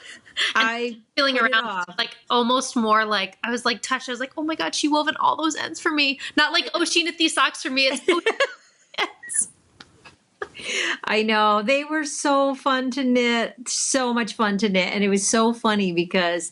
I feeling around like almost more like I was like touched. I was like, oh my God, she woven all those ends for me. Not like, oh, she knit these socks for me. It's yes. I know. They were so fun to knit, so much fun to knit. And it was so funny because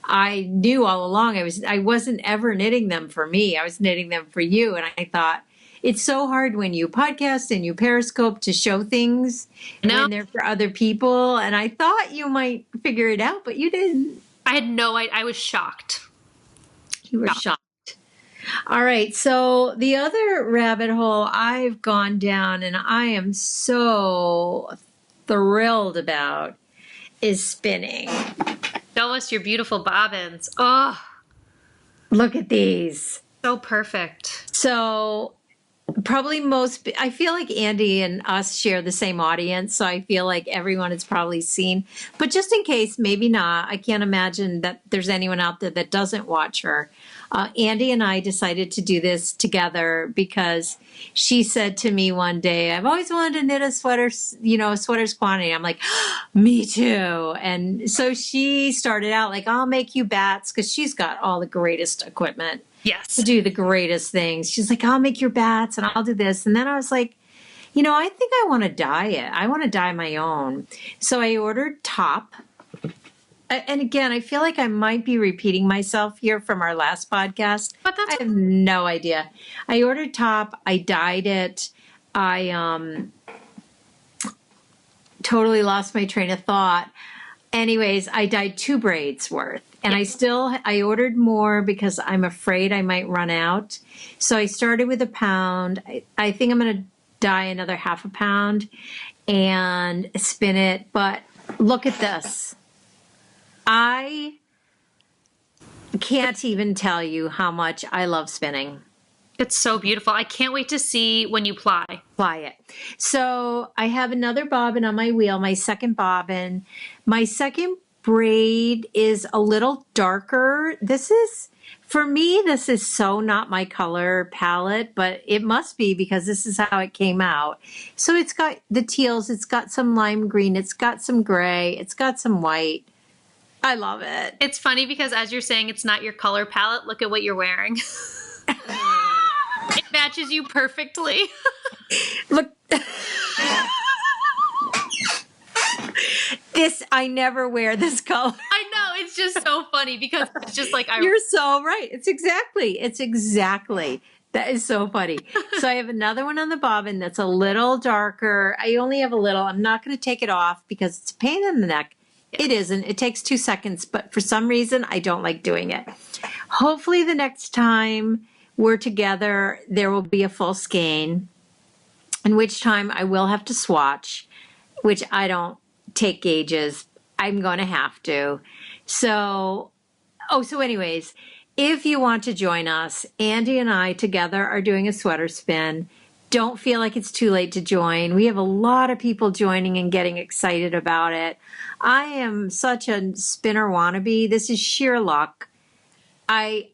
I knew all along I wasn't ever knitting them for me. I was knitting them for you. And I thought, it's so hard when you podcast and you Periscope to show things when they're for other people. And I thought you might figure it out, but you didn't. I had no idea. I was shocked. You were shocked. All right. So the other rabbit hole I've gone down and I am so thrilled about is spinning. Show us your beautiful bobbins. Oh, look at these. So perfect. So probably I feel like Andy and us share the same audience, so I feel like everyone has probably seen. But just in case, maybe not. I can't imagine that there's anyone out there that doesn't watch her. Andy and I decided to do this together because she said to me one day, I've always wanted to knit a sweater, a sweater's quantity. I'm like, me too. And so she started out like, I'll make you bats, because she's got all the greatest equipment. Yes. To do the greatest things. She's like, I'll make your bats and I'll do this. And then I was like, I think I want to dye it. I want to dye my own. So I ordered top. And again, I feel like I might be repeating myself here from our last podcast. But that's I have no idea. I ordered top. I dyed it. I totally lost my train of thought. Anyways, I dyed 2 braids worth, and I ordered more because I'm afraid I might run out. So I started with 1 pound. I think I'm going to dye another 1/2 pound and spin it. But look at this. I can't even tell you how much I love spinning. It's so beautiful. I can't wait to see when you ply. Ply it. So I have another bobbin on my wheel, my second bobbin. My second braid is a little darker. For me, this is so not my color palette, but it must be because this is how it came out. So it's got the teals, it's got some lime green, it's got some gray, it's got some white. I love it. It's funny because as you're saying it's not your color palette, look at what you're wearing. It matches you perfectly. Look. I never wear this color. I know, it's just so funny because it's just like You're so right. It's exactly. That is so funny. So I have another one on the bobbin that's a little darker. I only have a little. I'm not going to take it off because it's a pain in the neck. It isn't. It takes 2 seconds, but for some reason, I don't like doing it. Hopefully the next time we're together, there will be a full skein, in which time I will have to swatch, which I don't take gauges. I'm going to have to. So anyways, if you want to join us, Andy and I together are doing a sweater spin. Don't feel like it's too late to join. We have a lot of people joining and getting excited about it. I am such a spinner wannabe. This is sheer luck. I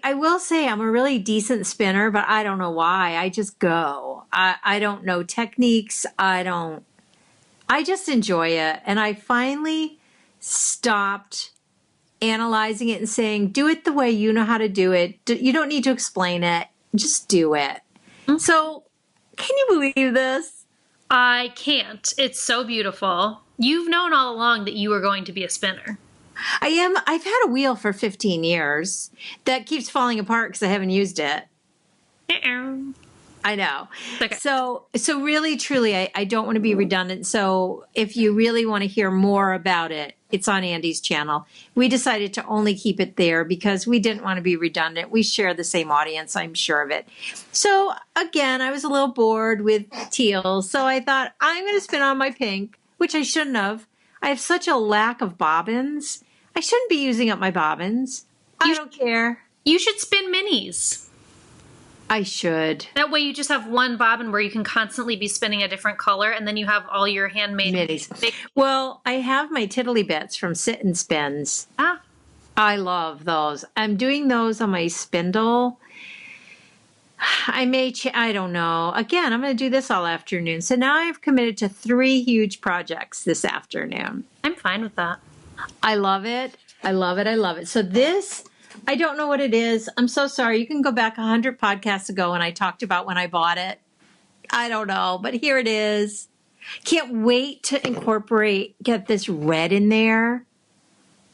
will say I'm a really decent spinner, but I don't know why. I just go. I don't know techniques. I just enjoy it. And I finally stopped analyzing it and saying, do it the way you know how to do it. You don't need to explain it. Just do it. Mm-hmm. So can you believe this? I can't. It's so beautiful. You've known all along that you were going to be a spinner. I am. I've had a wheel for 15 years that keeps falling apart because I haven't used it. I know. Okay. So really, truly, I don't want to be redundant. So if you really want to hear more about it, it's on Andy's channel. We decided to only keep it there because we didn't want to be redundant. We share the same audience, I'm sure of it. So again, I was a little bored with teal. So I thought, I'm going to spin on my pink, which I shouldn't have. I have such a lack of bobbins. I shouldn't be using up my bobbins. I don't care. You should spin minis. I should. That way you just have one bobbin where you can constantly be spinning a different color, and then you have all your handmade minis. Well, I have my tiddly bits from Sit and Spins. Ah. I love those. I'm doing those on my spindle. I don't know. Again, I'm going to do this all afternoon. So now I've committed to 3 huge projects this afternoon. I'm fine with that. I love it. I love it. I love it. So this, I don't know what it is. I'm so sorry. You can go back 100 podcasts ago and I talked about when I bought it. I don't know, but here it is. Can't wait to get this red in there.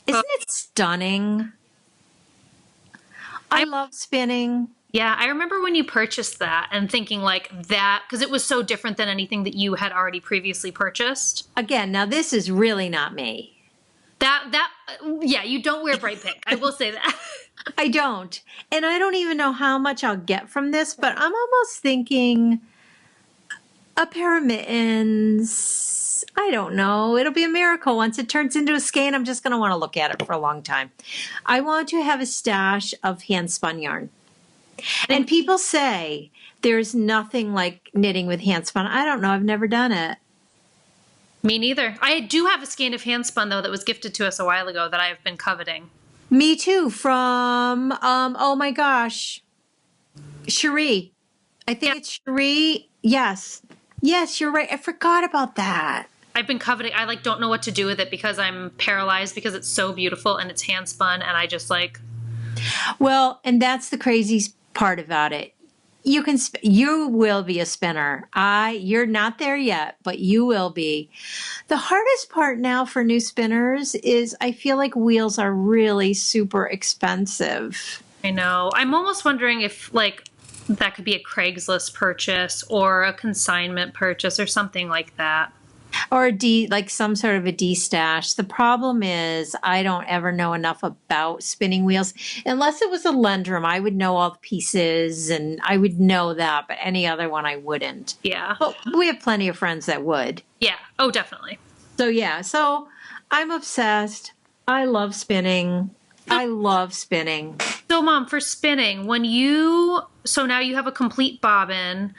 Isn't it stunning? I love spinning. Yeah, I remember when you purchased that and thinking like that, because it was so different than anything that you had already previously purchased. Again, now this is really not me. Yeah, you don't wear bright pink. I will say that. I don't. And I don't even know how much I'll get from this, but I'm almost thinking a pair of mittens. I don't know. It'll be a miracle. Once it turns into a skein, I'm just going to want to look at it for a long time. I want to have a stash of hand spun yarn. And people say there's nothing like knitting with hand spun. I don't know. I've never done it. Me neither. I do have a skein of hand spun though that was gifted to us a while ago that I have been coveting. Me too. From oh my gosh, Cherie. I think it's Cherie. Yes, you're right. I forgot about that. I've been coveting. I don't know what to do with it because I'm paralyzed because it's so beautiful and it's hand spun and I just Well, and that's the crazy part about it. You will be a spinner. You're not there yet, but you will be. The hardest part now for new spinners is I feel like wheels are really super expensive. I know. I'm almost wondering if that could be a Craigslist purchase or a consignment purchase or something like that. Or like some sort of a D-stash. The problem is I don't ever know enough about spinning wheels. Unless it was a Lendrum, I would know all the pieces and I would know that, but any other one I wouldn't. Yeah. But we have plenty of friends that would. Yeah. Oh, definitely. So yeah, so I'm obsessed. I love spinning. I love spinning. So Mom, for spinning, so now you have a complete bobbin,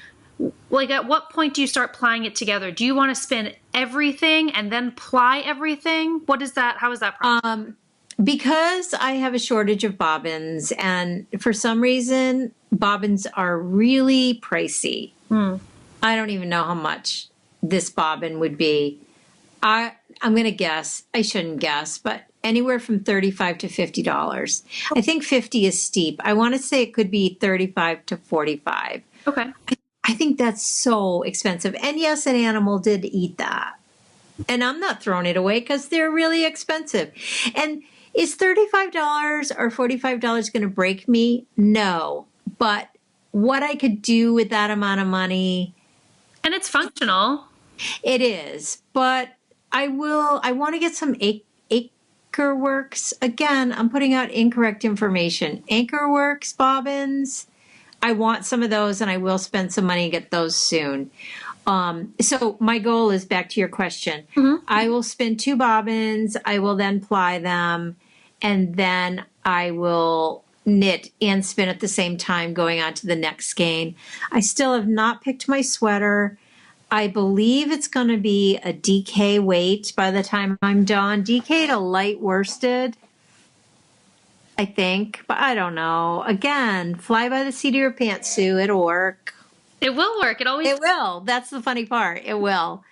like at what point do you start plying it together? Do you want to spin everything and then ply everything? How is that process? Because I have a shortage of bobbins and for some reason bobbins are really pricey. I don't even know how much this bobbin would be. I'm going to guess, I shouldn't guess, but anywhere from $35 to $50. I think 50 is steep. I want to say it could be 35 to 45. Okay. I think that's so expensive. And yes, an animal did eat that. And I'm not throwing it away because they're really expensive. And is $35 or $45 going to break me? No. But what I could do with that amount of money. And it's functional. It is. But I want to get some Anchorworks. Again, I'm putting out incorrect information. Anchorworks bobbins. I want some of those and I will spend some money and get those soon. So my goal is back to your question. I will spin 2 bobbins. I will then ply them and then I will knit and spin at the same time going on to the next skein. I still have not picked my sweater. I believe it's going to be a DK weight by the time I'm done. DK to light worsted. I think, but I don't know. Again, fly by the seat of your pants, Sue. It'll work. It will work. It will. That's the funny part. It will.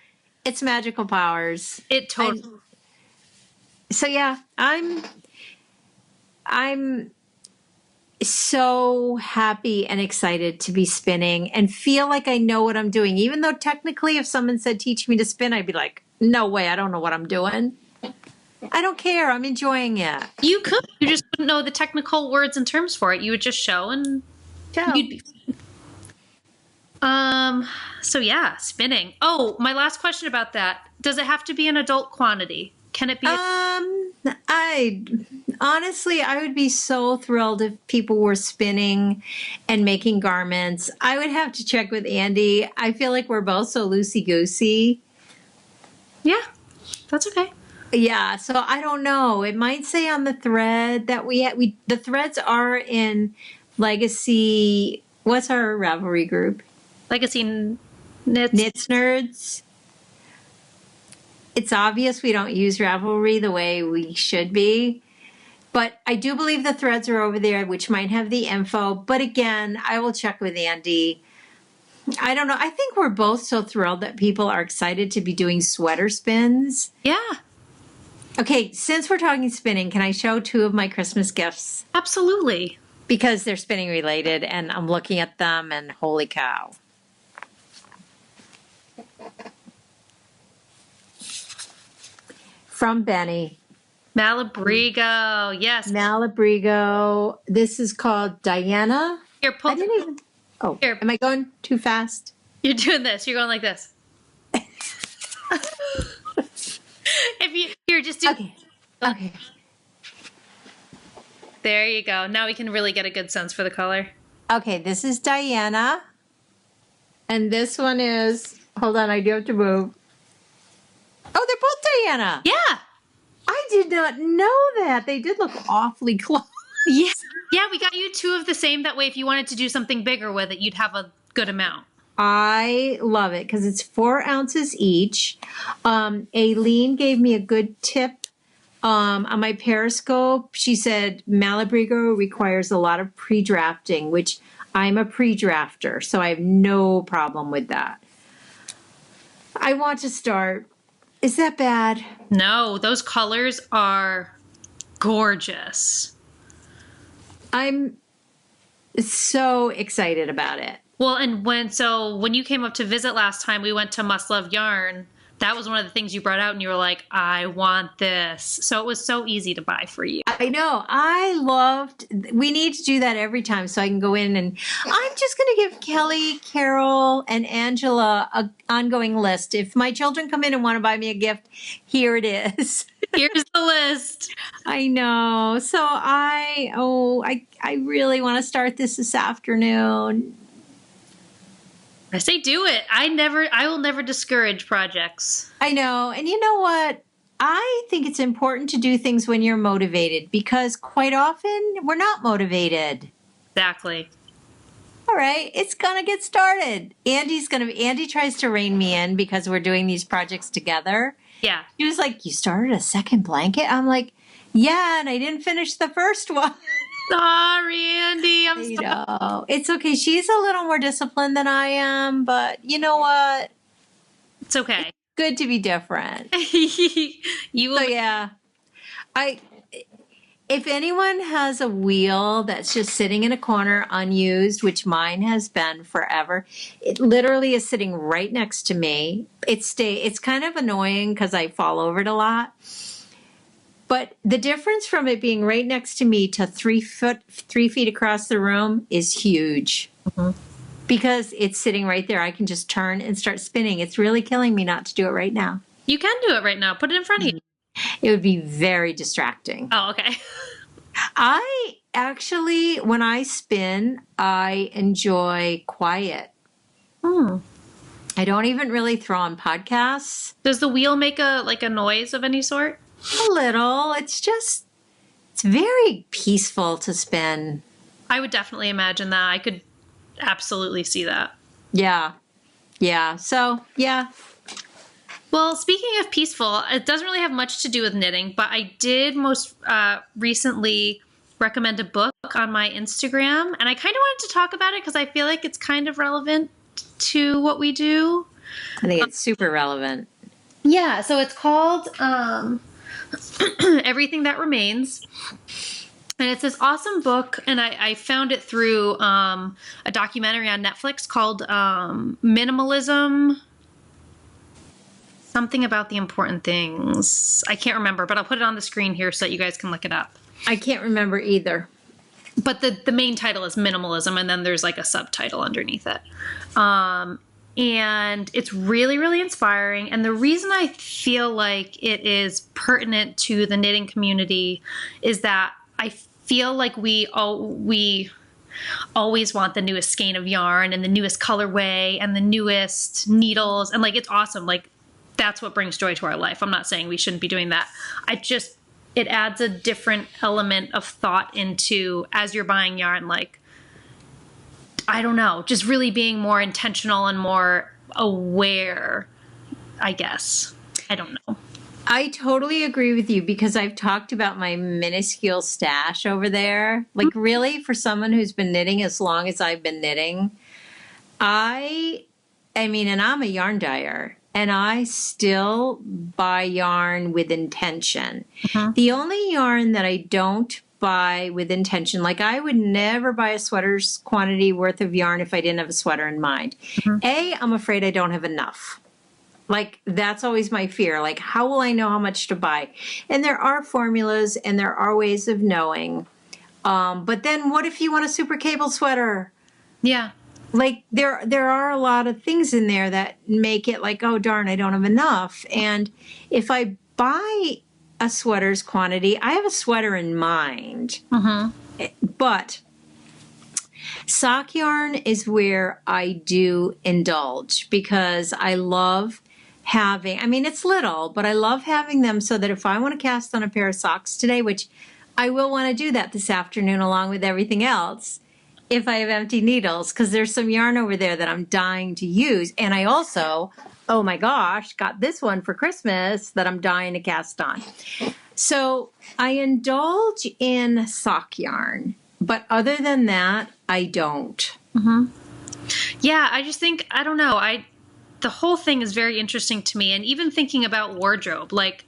It's magical powers. It totally. So yeah, I'm so happy and excited to be spinning and feel like I know what I'm doing. Even though technically if someone said teach me to spin, I'd be like, no way, I don't know what I'm doing. I don't care. I'm enjoying it. You could. You just wouldn't know the technical words and terms for it. You would just show and you'd be. So yeah, spinning. Oh, my last question about that. Does it have to be an adult quantity? Can it be? I would be so thrilled if people were spinning and making garments. I would have to check with Andy. I feel like we're both so loosey-goosey. Yeah, that's okay. Yeah, so I don't know. It might say on the thread that the threads are in Legacy. What's our Ravelry group? Legacy Knits. Knits Nerds. It's obvious we don't use Ravelry the way we should be. But I do believe the threads are over there, which might have the info. But again, I will check with Andy. I don't know. I think we're both so thrilled that people are excited to be doing sweater spins. Yeah. Okay, since we're talking spinning, can I show 2 of my Christmas gifts? Absolutely. Because they're spinning related and I'm looking at them and holy cow. From Benny. Malabrigo, yes. Malabrigo. This is called Diana. Here, I didn't even. Oh, Here. Am I going too fast? You're doing this. You're going like this. Just do. Okay. There you go. Now we can really get a good sense for the color. Okay, this is Diana. And this one is. Hold on, I do have to move. Oh, they're both Diana. Yeah. I did not know that. They did look awfully close. Yes. Yeah, we got you 2 of the same. That way, if you wanted to do something bigger with it, you'd have a good amount. I love it because it's 4 ounces each. Aileen gave me a good tip on my Periscope. She said Malabrigo requires a lot of pre-drafting, which I'm a pre-drafter, so I have no problem with that. I want to start. Is that bad? No, those colors are gorgeous. I'm so excited about it. Well, and when you came up to visit last time, we went to Must Love Yarn that was one of the things you brought out and you were like, I want this. So it was so easy to buy for you. I know. We need to do that every time so I can go in and I'm just going to give Kelly, Carol, and Angela an ongoing list. If my children come in and want to buy me a gift, here it is. Here's the list. I know. So I really want to start this afternoon. I say do it. I will never discourage projects. I know. And you know what? I think it's important to do things when you're motivated because quite often we're not motivated. Exactly. All right, it's going to get started. Andy tries to rein me in because we're doing these projects together. Yeah. He was like, you started a second blanket? I'm like, yeah, and I didn't finish the first one. Sorry, Andy. I'm sorry. No, it's okay. She's a little more disciplined than I am, but you know what? It's okay. It's good to be different. You will. So yeah, if anyone has a wheel that's just sitting in a corner unused, which mine has been forever, it literally is sitting right next to me. It's kind of annoying because I fall over it a lot. But the difference from it being right next to me to 3 feet across the room is huge. Mm-hmm. Because it's sitting right there. I can just turn and start spinning. It's really killing me not to do it right now. You can do it right now. Put it in front of you. It would be very distracting. Oh, okay. I actually, when I spin, I enjoy quiet. I don't even really throw on podcasts. Does the wheel make a noise of any sort? A little. It's very peaceful to spin. I would definitely imagine that. I could absolutely see that. Yeah. Yeah. So, yeah. Well, speaking of peaceful, it doesn't really have much to do with knitting, but I did most recently recommend a book on my Instagram, and I kind of wanted to talk about it because I feel like it's kind of relevant to what we do. I think it's super relevant. Yeah, so it's called Everything That Remains. And it's this awesome book, and I found it through a documentary on Netflix called Minimalism. Something about the important things. I can't remember, but I'll put it on the screen here so that you guys can look it up. I can't remember either. But the main title is Minimalism, and then there's like a subtitle underneath it. And it's really, really inspiring. And the reason I feel like it is pertinent to the knitting community is that I feel like we always want the newest skein of yarn and the newest colorway and the newest needles. And like, it's awesome. Like, that's what brings joy to our life. I'm not saying we shouldn't be doing that. It adds a different element of thought into, as you're buying yarn, like, I don't know, just really being more intentional and more aware, I guess. I don't know. I totally agree with you because I've talked about my minuscule stash over there. Like, really, for someone who's been knitting as long as I've been knitting, I mean, and I'm a yarn dyer. And I still buy yarn with intention. Mm-hmm. The only yarn that I don't buy with intention, like I would never buy a sweater's quantity worth of yarn if I didn't have a sweater in mind. Mm-hmm. I'm afraid I don't have enough. Like, that's always my fear. Like, how will I know how much to buy? And there are formulas and there are ways of knowing. But then what if you want a super cable sweater? Yeah. Like, there are a lot of things in there that make it like, oh, darn, I don't have enough. And if I buy a sweater's quantity, I have a sweater in mind. Mm-hmm. But sock yarn is where I do indulge because I love having, I mean, it's little, but I love having them so that if I want to cast on a pair of socks today, which I will want to do that this afternoon along with everything else, if I have empty needles, because there's some yarn over there that I'm dying to use. And I also, oh my gosh, got this one for Christmas that I'm dying to cast on. So I indulge in sock yarn, but other than that, I don't. Mm-hmm. Yeah, I just think, I don't know, the whole thing is very interesting to me. And even thinking about wardrobe, like,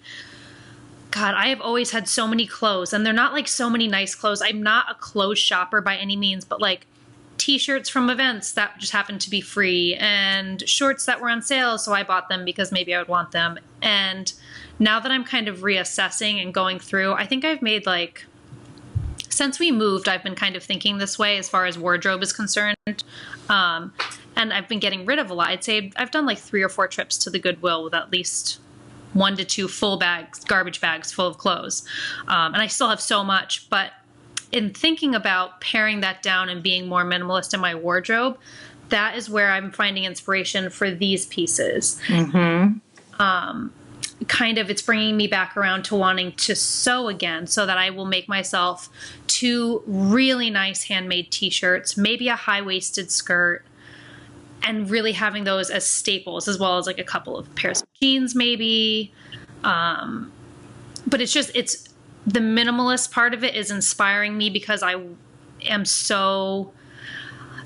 God, I have always had so many clothes, and they're not like so many nice clothes. I'm not a clothes shopper by any means, but like t-shirts from events that just happened to be free, and shorts that were on sale, so I bought them because maybe I would want them. And now that I'm kind of reassessing and going through, I think I've made like, since we moved, I've been kind of thinking this way as far as wardrobe is concerned. And I've been getting rid of a lot. I'd say I've done like 3 or 4 trips to the Goodwill with at least 1 to 2 full bags, garbage bags full of clothes. And I still have so much, but in thinking about paring that down and being more minimalist in my wardrobe, that is where I'm finding inspiration for these pieces. Kind of, it's bringing me back around to wanting to sew again, so that I will make myself 2 really nice handmade t-shirts, maybe a high-waisted skirt, and really having those as staples, as well as like a couple of pairs of jeans maybe. But it's the minimalist part of it is inspiring me, because I am so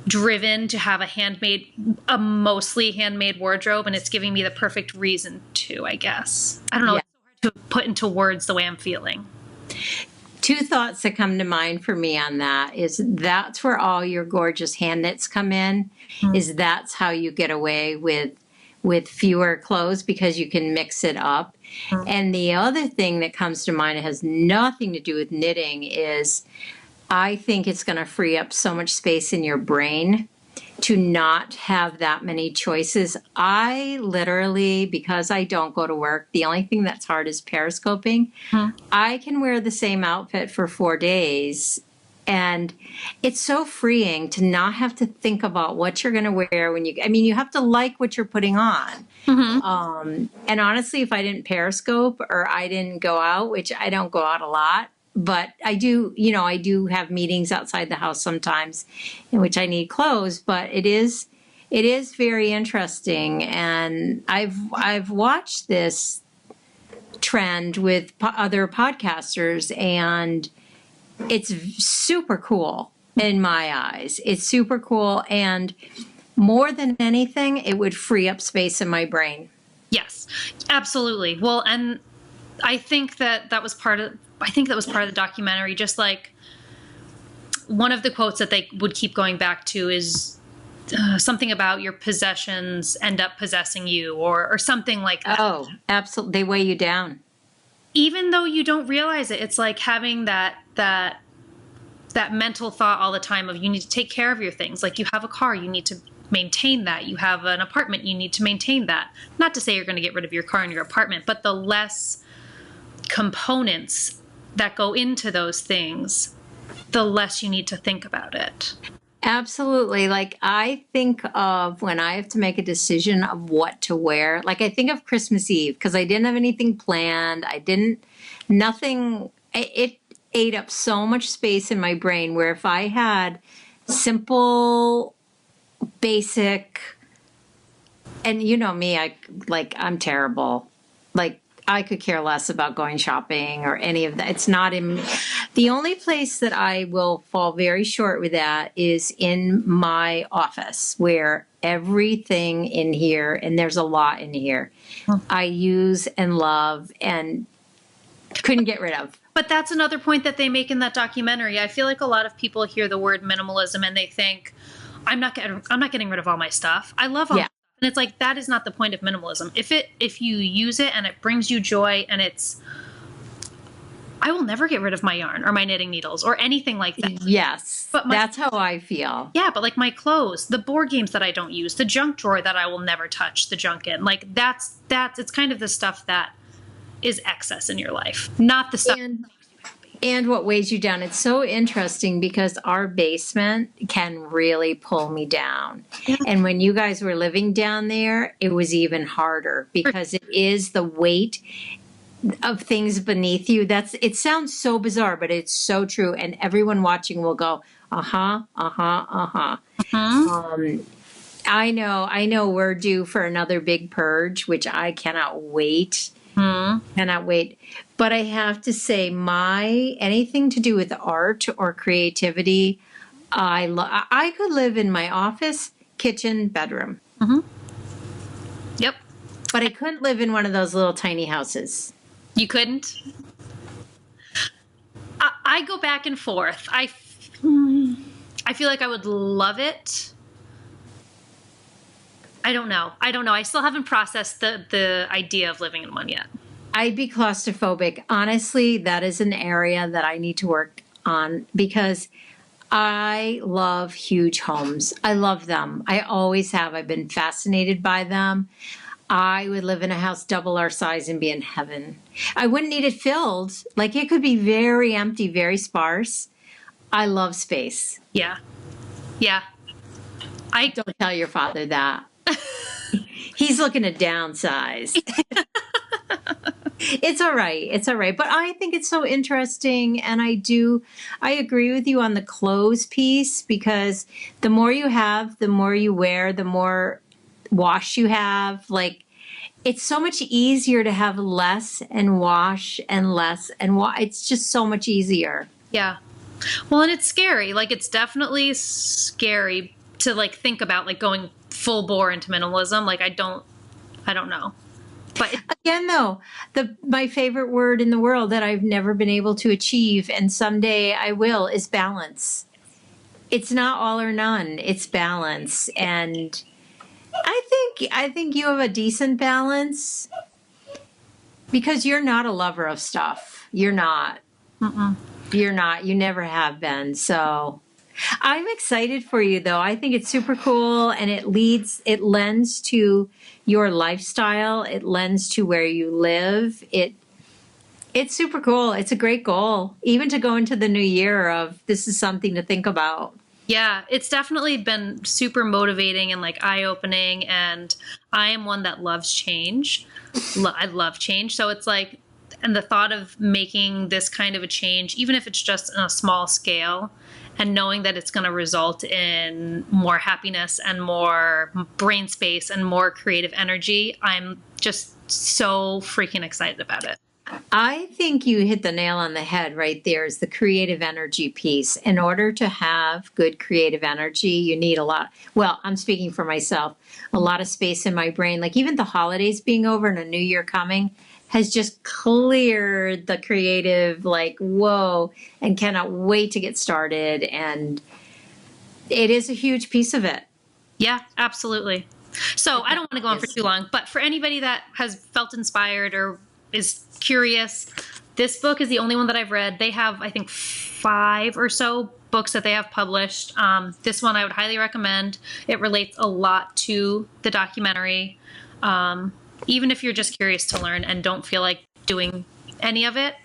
driven to have a mostly handmade wardrobe, and it's giving me the perfect reason to, I guess. I don't know. Yeah. It's so hard to put into words the way I'm feeling. 2 thoughts that come to mind for me on that is that's where all your gorgeous hand knits come in, is that's how you get away with fewer clothes, because you can mix it up. And the other thing that comes to mind, it has nothing to do with knitting, is I think it's going to free up so much space in your brain to not have that many choices. I literally, because I don't go to work, the only thing that's hard is periscoping. I can wear the same outfit for 4 days, and it's so freeing to not have to think about what you're going to wear you have to like what you're putting on. And honestly, if I didn't periscope or I didn't go out, which I don't go out a lot, but I do have meetings outside the house sometimes in which I need clothes, but it is very interesting. And I've watched this trend with other podcasters, and it's super cool in my eyes. It's super cool. And more than anything, it would free up space in my brain. Yes, absolutely. Well, and I think that was part of the documentary. Just like one of the quotes that they would keep going back to is something about your possessions end up possessing you, or something like that. Oh, absolutely. They weigh you down. Even though you don't realize it, it's like having that mental thought all the time of, you need to take care of your things. Like, you have a car, you need to maintain that. You have an apartment, you need to maintain that. Not to say you're going to get rid of your car and your apartment, but the less components that go into those things, the less you need to think about it. Absolutely. Like, I think of when I have to make a decision of what to wear, like I think of Christmas Eve, because I didn't have anything planned. It ate up so much space in my brain, where if I had simple, basic, and you know me, I'm terrible. Like, I could care less about going shopping or any of that. It's not in the only place that I will fall very short with that is in my office, where everything in here, and there's a lot in here, I use and love and couldn't get rid of. But that's another point that they make in that documentary. I feel like a lot of people hear the word minimalism and they think, I'm not getting rid of all my stuff. I love all my stuff. And it's like, that is not the point of minimalism. If you use it and it brings you joy, and I will never get rid of my yarn or my knitting needles or anything like that. Yes, but that's how I feel. Yeah, but like my clothes, the board games that I don't use, the junk drawer that I will never touch the junk in, like it's kind of the stuff that is excess in your life, not the stuff. And what weighs you down. It's so interesting because our basement can really pull me down. Yeah. And when you guys were living down there, it was even harder because it is the weight of things beneath you. It sounds so bizarre, but it's so true. And everyone watching will go, uh-huh. I know we're due for another big purge, which I cannot wait. Cannot wait. But I have to say, anything to do with art or creativity, I could live in my office, kitchen, bedroom. Yep. But I couldn't live in one of those little tiny houses. You couldn't? I go back and forth. I I feel like I would love it. I don't know. I still haven't processed the idea of living in one yet. I'd be claustrophobic. Honestly, that is an area that I need to work on because I love huge homes. I love them. I always have. I've been fascinated by them. I would live in a house double our size and be in heaven. I wouldn't need it filled. Like, it could be very empty, very sparse. I love space. Yeah. Yeah. Don't tell your father that. He's looking to downsize. It's all right. It's all right. But I think it's so interesting. And I agree with you on the clothes piece, because the more you have, the more you wear, the more wash you have. Like, it's so much easier to have less and wash and less and wash. It's just so much easier. Yeah. Well, and it's scary. Like, it's definitely scary to like think about like going full bore into minimalism. Like, I don't know. But again, though, my favorite word in the world that I've never been able to achieve, and someday I will, is balance. It's not all or none. It's balance. And I think you have a decent balance because you're not a lover of stuff. You're not. Mm-mm. You're not. You never have been. So I'm excited for you, though. I think it's super cool, and it lends to your lifestyle. It lends to where you live. It's super cool. It's a great goal, even to go into the new year of this is something to think about. Yeah, it's definitely been super motivating and like eye-opening, and I am one that loves change. I love change. So it's like, and the thought of making this kind of a change, even if it's just on a small scale, and knowing that it's going to result in more happiness and more brain space and more creative energy, I'm just so freaking excited about it. I think you hit the nail on the head right there, is the creative energy piece. In order to have good creative energy, you need a lot. Well, I'm speaking for myself, a lot of space in my brain. Like, even the holidays being over and a new year coming has just cleared the creative, like, whoa, and cannot wait to get started. And it is a huge piece of it. Yeah, absolutely. So I don't want to go on for too long, but for anybody that has felt inspired or is curious, this book is the only one that I've read. They have, I think, 5 or so books that they have published. This one I would highly recommend. It relates a lot to the documentary. Even if you're just curious to learn and don't feel like doing any of it,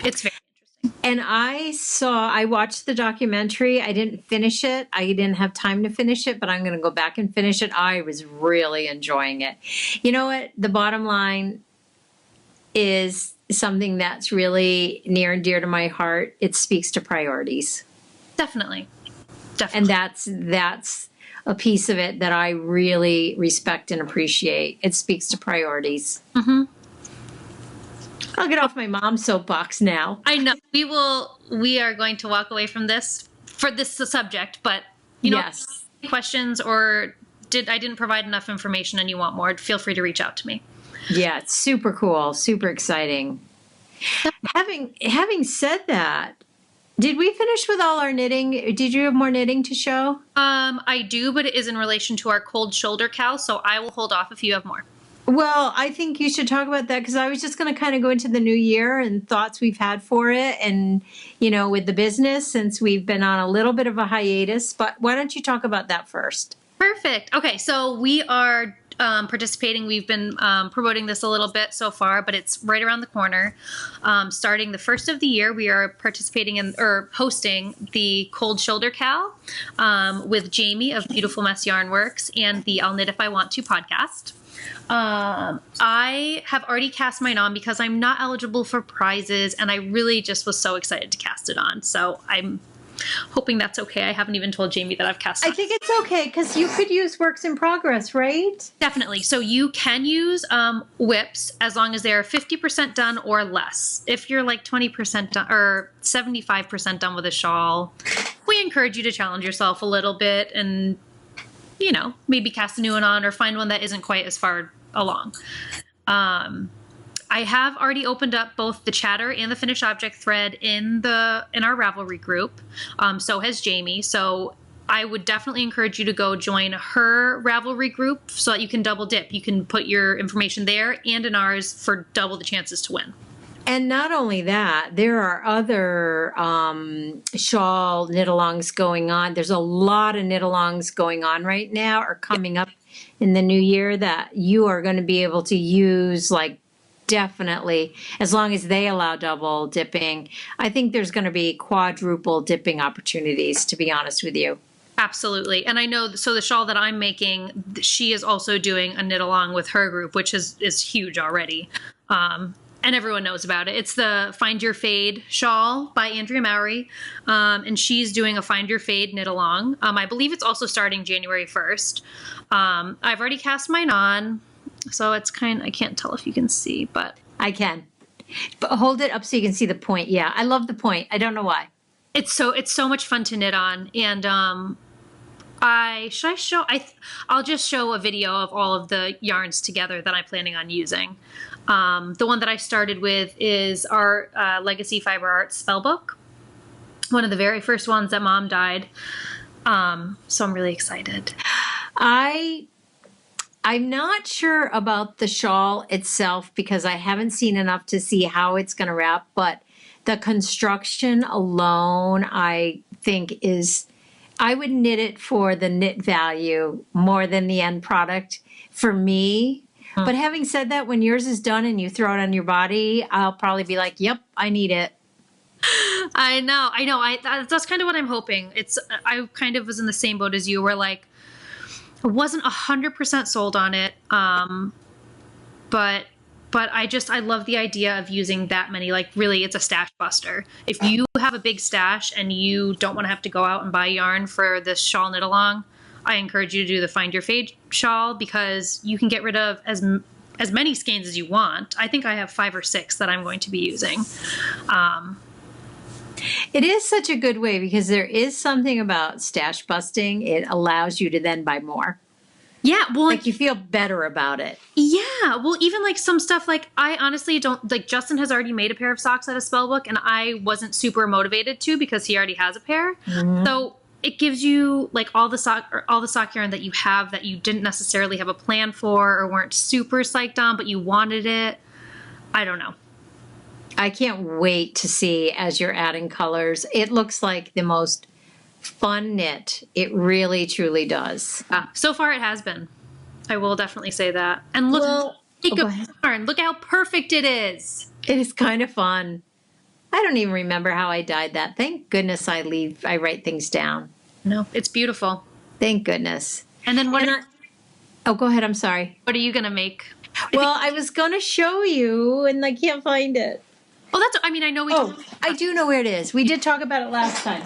it's very interesting. And I watched the documentary. I didn't finish it. I didn't have time to finish it, but I'm going to go back and finish it. I was really enjoying it. You know what? The bottom line is something that's really near and dear to my heart. It speaks to priorities. Definitely. And that's a piece of it that I really respect and appreciate. It speaks to priorities. Mm-hmm. I'll get off my mom's soapbox now. I know we are going to walk away from this for this subject, but you know, yes. Questions or I didn't provide enough information and you want more, feel free to reach out to me. Yeah, it's super cool, super exciting. Having said that, did we finish with all our knitting? Did you have more knitting to show? I do, but it is in relation to our cold shoulder cowl, so I will hold off if you have more. Well, I think you should talk about that, because I was just going to kind of go into the new year and thoughts we've had for it, and, you know, with the business, since we've been on a little bit of a hiatus. But why don't you talk about that first? Perfect. Okay, so we are participating. We've been promoting this a little bit so far, but it's right around the corner. Starting the first of the year, we are participating in or hosting the Cold Shoulder Cowl with Jamie of Beautiful Mess Yarn Works and the I'll Knit If I Want To podcast. I have already cast mine on because I'm not eligible for prizes, and I really just was so excited to cast it on. So I'm hoping that's okay. I haven't even told Jamie that I've cast on. I think it's okay, because you could use works in progress, right? Definitely. So you can use whips as long as they're 50% done or less. If you're like 20% done or 75% done with a shawl, we encourage you to challenge yourself a little bit and, you know, maybe cast a new one on or find one that isn't quite as far along. I have already opened up both the chatter and the finished object thread in our Ravelry group. So has Jamie. So I would definitely encourage you to go join her Ravelry group so that you can double dip. You can put your information there and in ours for double the chances to win. And not only that, there are other shawl knit-alongs going on. There's a lot of knit-alongs going on right now or coming up in the new year that you are going to be able to use, like, definitely, as long as they allow double dipping. I think there's going to be quadruple dipping opportunities, to be honest with you. Absolutely. And I know, so the shawl that I'm making, she is also doing a knit-along with her group, which is huge already. And everyone knows about it. It's the Find Your Fade shawl by Andrea Mowry. And she's doing a Find Your Fade knit along. I believe it's also starting January 1st. I've already cast mine on. So it's I can't tell if you can see, but. I can. But hold it up so you can see the point. Yeah, I love the point. I don't know why. It's so much fun to knit on. And I'll just show a video of all of the yarns together that I'm planning on using. The one that I started with is our Legacy Fiber Arts spellbook, one of the very first ones that Mom died. So I'm really excited. I'm not sure about the shawl itself because I haven't seen enough to see how it's going to wrap, but the construction alone, I think I would knit it for the knit value more than the end product for me. But having said that, when yours is done and you throw it on your body, I'll probably be like, yep, I need it. I know. That's kind of what I'm hoping. I kind of was in the same boat as you, where like I wasn't 100% sold on it. But I love the idea of using that many. Like, really, it's a stash buster. If you have a big stash and you don't want to have to go out and buy yarn for this shawl knit along, I encourage you to do the Find Your Fade shawl because you can get rid of as many skeins as you want. I think I have 5 or 6 that I'm going to be using. It is such a good way because there is something about stash busting. It allows you to then buy more. Yeah, well, like you feel better about it. Yeah, well, even like some stuff, like I honestly don't, like Justin has already made a pair of socks out of Spellbook and I wasn't super motivated to because he already has a pair. Mm-hmm. So it gives you like all the sock yarn that you have that you didn't necessarily have a plan for or weren't super psyched on, but you wanted it. I don't know. I can't wait to see as you're adding colors. It looks like the most fun knit. It really, truly does. So far it has been. I will definitely say that. And look, yarn. Look how perfect it is. It is kind of fun. I don't even remember how I dyed that. Thank goodness I write things down. No, it's beautiful. Thank goodness. And then go ahead. I'm sorry. What are you going to make? Well, I was going to show you and I can't find it. Oh, I know we I do know where it is. We did talk about it last time.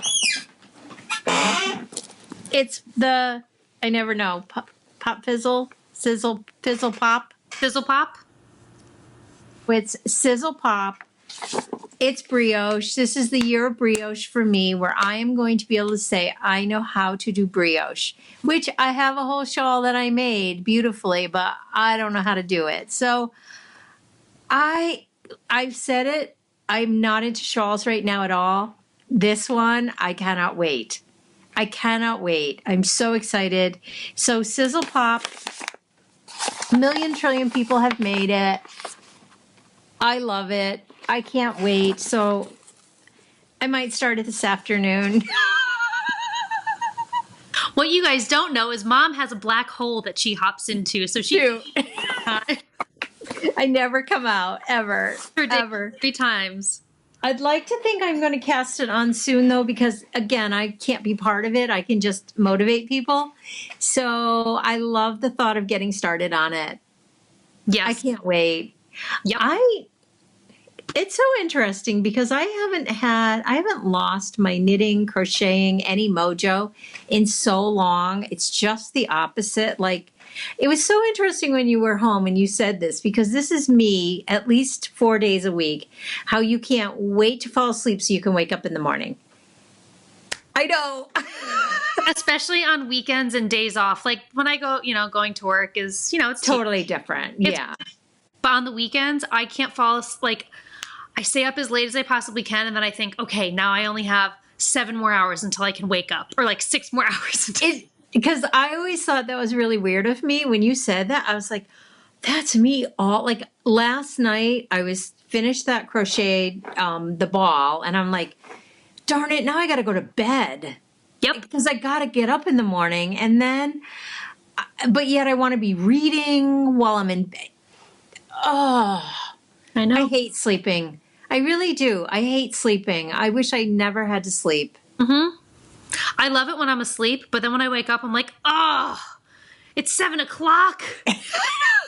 It's I never know. Pop Fizzle? Sizzle, Fizzle Pop? Fizzle Pop? It's Sizzle Pop. It's brioche. This is the year of brioche for me where I am going to be able to say I know how to do brioche, which I have a whole shawl that I made beautifully, but I don't know how to do it. So I've said it. I'm not into shawls right now at all. This one, I cannot wait. I cannot wait. I'm so excited. So Sizzle Pop, a million trillion people have made it. I love it. I can't wait. So I might start it this afternoon. What you guys don't know is Mom has a black hole that she hops into. So she... I never come out, ever. Ever. 3 times. I'd like to think I'm going to cast it on soon, though, because, again, I can't be part of it. I can just motivate people. So I love the thought of getting started on it. Yes. I can't wait. Yep. It's so interesting because I haven't lost my knitting, crocheting, any mojo in so long. It's just the opposite. Like, it was so interesting when you were home and you said this, because this is me at least 4 days a week, how you can't wait to fall asleep so you can wake up in the morning. I know. Especially on weekends and days off. Like when I go, going to work is, it's totally different. Yeah. But on the weekends, I can't fall like I stay up as late as I possibly can, and then I think, okay, now I only have 7 more hours until I can wake up, or like 6 more hours. Because I always thought that was really weird of me. When you said that, I was like, that's me all, like last night I was finished that crochet, the ball, and I'm like, darn it, now I got to go to bed. Yep. Because I got to get up in the morning, and then, but yet I want to be reading while I'm in bed. Oh, I know. I hate sleeping. I really do. I hate sleeping. I wish I never had to sleep. Mm-hmm. I love it when I'm asleep, but then when I wake up, I'm like, oh, it's 7 o'clock.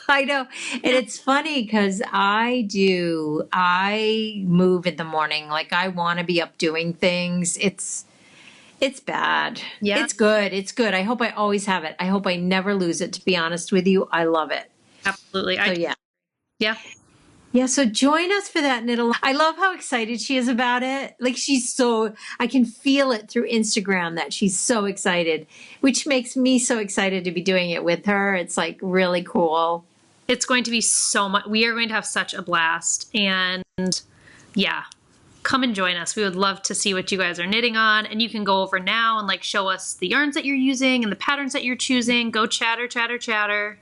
I know. And it's funny because I move in the morning. Like I want to be up doing things. It's bad. Yeah. It's good. It's good. I hope I always have it. I hope I never lose it, to be honest with you. I love it. Absolutely. So, yeah. Yeah. Yeah, so join us for that knit along. I love how excited she is about it. Like I can feel it through Instagram that she's so excited, which makes me so excited to be doing it with her. It's like really cool. It's going to be so much. We are going to have such a blast. And yeah, come and join us. We would love to see what you guys are knitting on. And you can go over now and like show us the yarns that you're using and the patterns that you're choosing. Go chatter, chatter, chatter.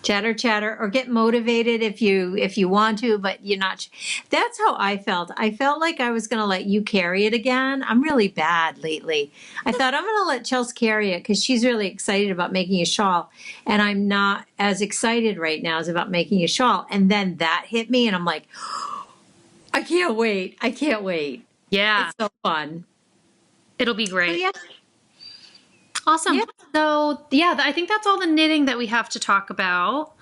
Chatter, chatter, or get motivated if you want to, but you're not. That's how I felt. I felt like I was going to let you carry it again. I'm really bad lately. I thought I'm going to let Chelsea carry it because she's really excited about making a shawl. And I'm not as excited right now as about making a shawl. And then that hit me and I'm like, I can't wait. I can't wait. Yeah. It's so fun. It'll be great. So, yeah. Awesome. Yeah. So, yeah, I think that's all the knitting that we have to talk about.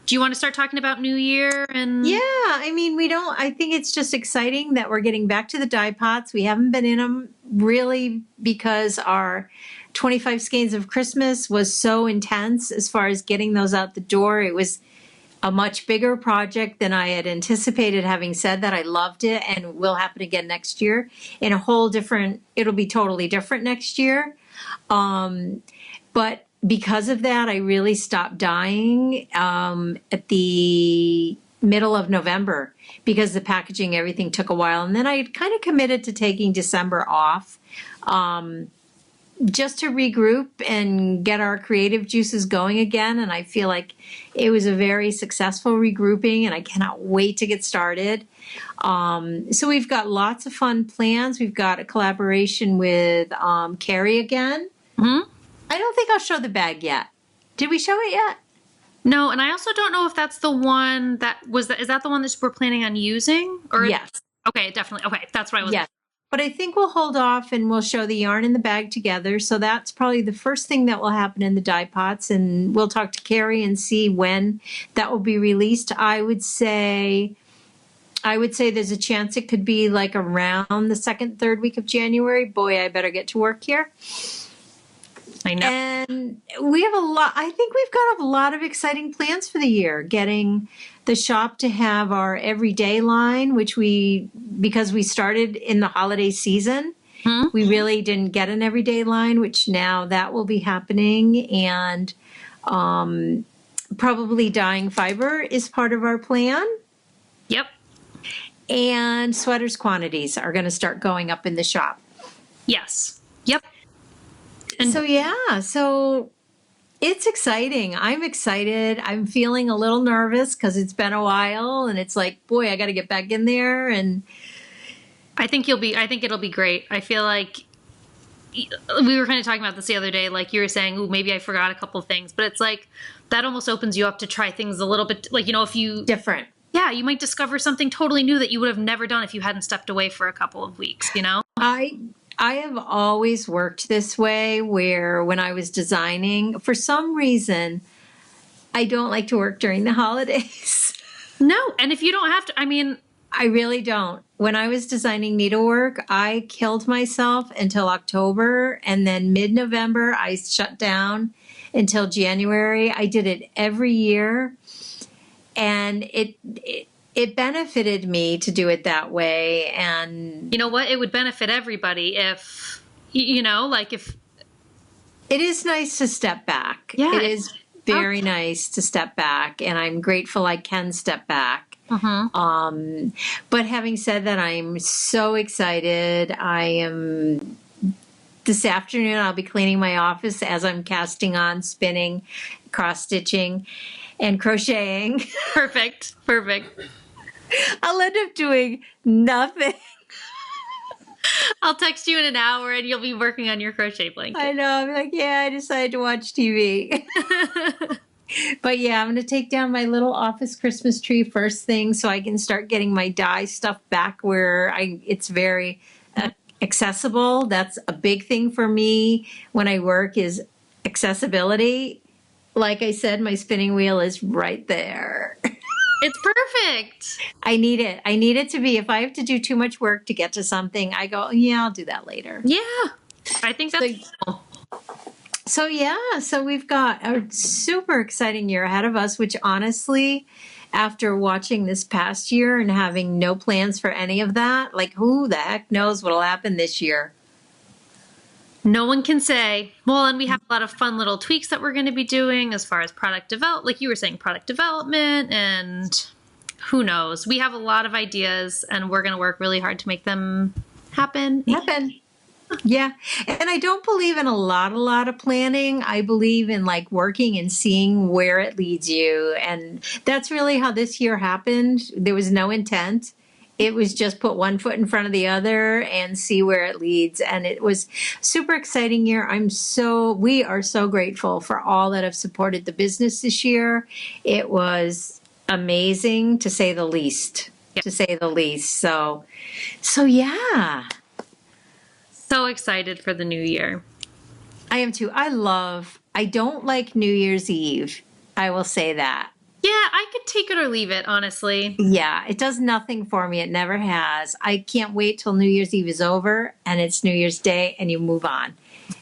Do you want to start talking about New Year? And Yeah, I mean, I think it's just exciting that we're getting back to the dye pots. We haven't been in them really because our 25 skeins of Christmas was so intense as far as getting those out the door. It was a much bigger project than I had anticipated. Having said that, I loved it, and it will happen again next year in a whole different, it'll be totally different next year. But because of that, I really stopped dyeing at the middle of November because the packaging, everything took a while. And then I kind of committed to taking December off just to regroup and get our creative juices going again. And I feel like it was a very successful regrouping, and I cannot wait to get started. So we've got lots of fun plans. We've got a collaboration with Carrie again. Mm-hmm. I don't think I'll show the bag yet. Did we show it yet? No, and I also don't know if that's the one is that the one that we're planning on using? Or Yes. Okay, definitely. Okay, that's what I was. Yes. But I think we'll hold off and we'll show the yarn in the bag together. So that's probably the first thing that will happen in the dye pots. And we'll talk to Carrie and see when that will be released. I would say there's a chance it could be like around the second, third week of January. Boy, I better get to work here. I know. And we have I think we've got a lot of exciting plans for the year. Getting the shop to have our everyday line, because we started in the holiday season, we really didn't get an everyday line, which now that will be happening. And probably dyeing fiber is part of our plan. Yep. And sweaters quantities are going to start going up in the shop. Yes. Yep. And so it's exciting. I'm excited. I'm feeling a little nervous because it's been a while, and it's like, boy, I got to get back in there. And I think it'll be great. I feel like we were kind of talking about this the other day. Like you were saying, ooh, maybe I forgot a couple of things, but it's like that almost opens you up to try things a little bit. Like, if you different. Yeah, you might discover something totally new that you would have never done if you hadn't stepped away for a couple of weeks. I have always worked this way, where when I was designing, for some reason, I don't like to work during the holidays. No, and if you don't have to, I really don't. When I was designing needlework, I killed myself until October, and then mid-November, I shut down until January. I did it every year, and it benefited me to do it that way. And you know what? It would benefit everybody if, if... It is nice to step back. Yeah. It is very nice to step back, and I'm grateful I can step back. But having said that, I'm so excited. This afternoon, I'll be cleaning my office as I'm casting on, spinning, cross-stitching, and crocheting. Perfect. I'll end up doing nothing. I'll text you in an hour and you'll be working on your crochet blanket. I know. I'm like, yeah, I decided to watch TV. But yeah, I'm going to take down my little office Christmas tree first thing so I can start getting my dye stuff back where it's very accessible. That's a big thing for me when I work is accessibility. Like I said, my spinning wheel is right there. It's perfect. I need it. I need it to be, if I have to do too much work to get to something, I go, yeah, I'll do that later. Yeah. I think that's cool. So we've got a super exciting year ahead of us, which honestly, after watching this past year and having no plans for any of that, like who the heck knows what'll happen this year? No one can say. Well, and we have a lot of fun little tweaks that we're going to be doing as far as product development, like you were saying, product development, and who knows? We have a lot of ideas and we're going to work really hard to make them happen. Yeah. And I don't believe in a lot of planning. I believe in like working and seeing where it leads you. And that's really how this year happened. There was no intent. It was just put one foot in front of the other and see where it leads. And it was super exciting year. We are so grateful for all that have supported the business this year. It was amazing to say the least, So yeah. So excited for the new year. I am too. I don't like New Year's Eve. I will say that. Yeah, I could take it or leave it, honestly. Yeah, it does nothing for me. It never has. I can't wait till New Year's Eve is over and it's New Year's Day and you move on.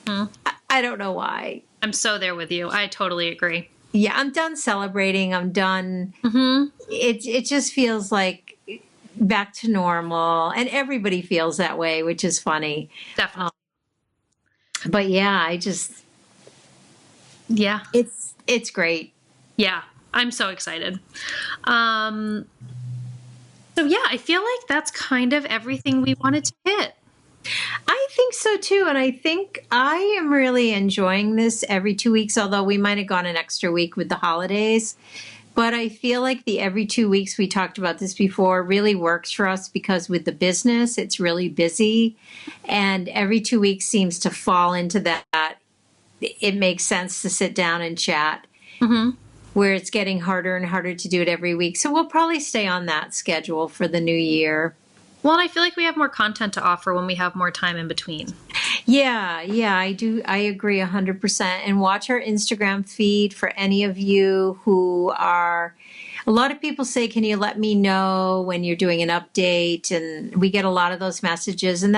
I don't know why. I'm so there with you. I totally agree. Yeah, I'm done celebrating. I'm done. It just feels like back to normal, and everybody feels that way, which is funny. Definitely. But yeah, it's great. Yeah, I'm so excited. So yeah, I feel like that's kind of everything we wanted to hit. I think so too. And I think I am really enjoying this every 2 weeks, although we might have gone an extra week with the holidays. But I feel like the every 2 weeks, we talked about this before, really works for us because with the business, it's really busy. And every 2 weeks seems to fall into that. It makes sense to sit down and chat, where it's getting harder and harder to do it every week. So we'll probably stay on that schedule for the new year. Well, and I feel like we have more content to offer when we have more time in between. Yeah, I do. I agree 100%. And watch our Instagram feed for any of you who are, a lot of people say, can you let me know when you're doing an update? And we get a lot of those messages, and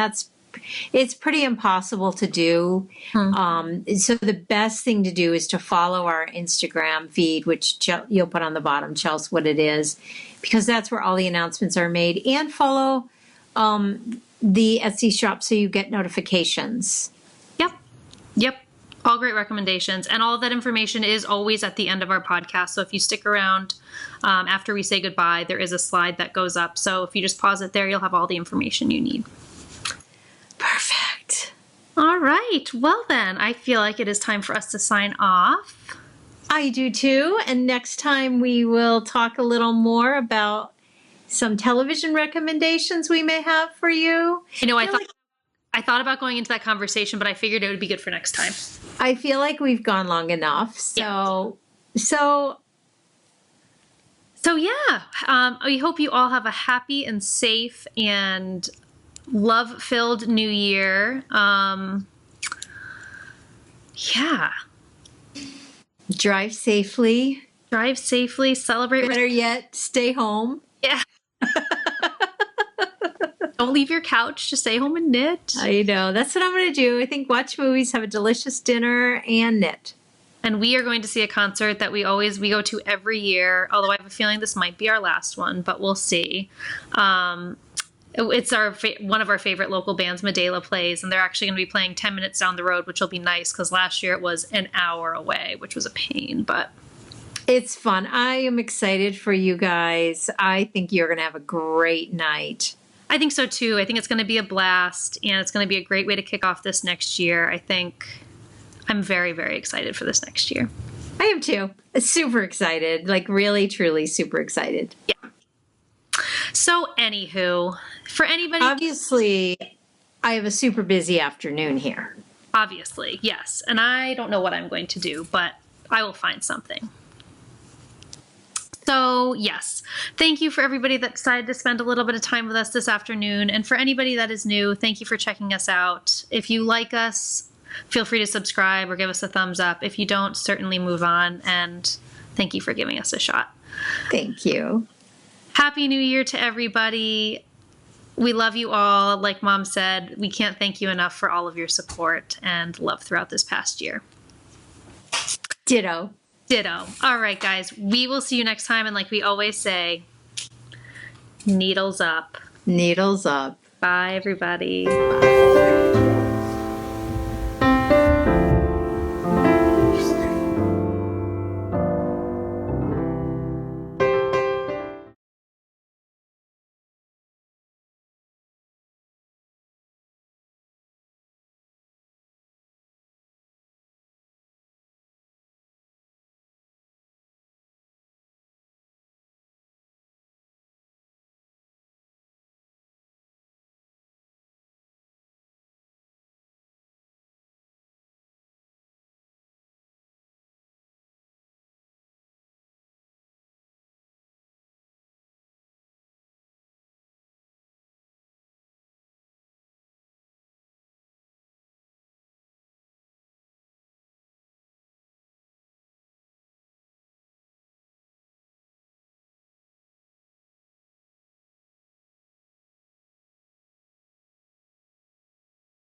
it's pretty impossible to do. So the best thing to do is to follow our Instagram feed, which you'll put on the bottom, Chelsea, what it is, because that's where all the announcements are made, and follow the Etsy shop so you get notifications. Yep. All great recommendations. And all of that information is always at the end of our podcast. So if you stick around after we say goodbye, there is a slide that goes up. So if you just pause it there, you'll have all the information you need. Perfect. All right. Well, then, I feel like it is time for us to sign off. I do too. And next time we will talk a little more about some television recommendations we may have for you. You know, I thought about going into that conversation, but I figured it would be good for next time. I feel like we've gone long enough. So yeah. We hope you all have a happy and safe and love-filled new year. Yeah. Drive safely. Celebrate. Better yet, stay home. Yeah. Don't leave your couch. Just stay home and knit. I know. That's what I'm going to do. I think watch movies, have a delicious dinner, and knit. And we are going to see a concert that we go to every year, although I have a feeling this might be our last one, but we'll see. It's one of our favorite local bands, Medela plays, and they're actually going to be playing 10 minutes down the road, which will be nice because last year it was an hour away, which was a pain, but it's fun. I am excited for you guys. I think you're going to have a great night. I think so too. I think it's going to be a blast, and it's going to be a great way to kick off this next year. I think I'm very, very excited for this next year. I am too. Super excited. Like really, truly super excited. Yeah. So anywho, for anybody... Obviously, I have a super busy afternoon here. Obviously, yes. And I don't know what I'm going to do, but I will find something. So, yes. Thank you for everybody that decided to spend a little bit of time with us this afternoon. And for anybody that is new, thank you for checking us out. If you like us, feel free to subscribe or give us a thumbs up. If you don't, certainly move on. And thank you for giving us a shot. Thank you. Happy New Year to everybody. We love you all. Like Mom said, we can't thank you enough for all of your support and love throughout this past year. Ditto. Ditto. All right, guys. We will see you next time. And like we always say, needles up. Needles up. Bye, everybody. Bye.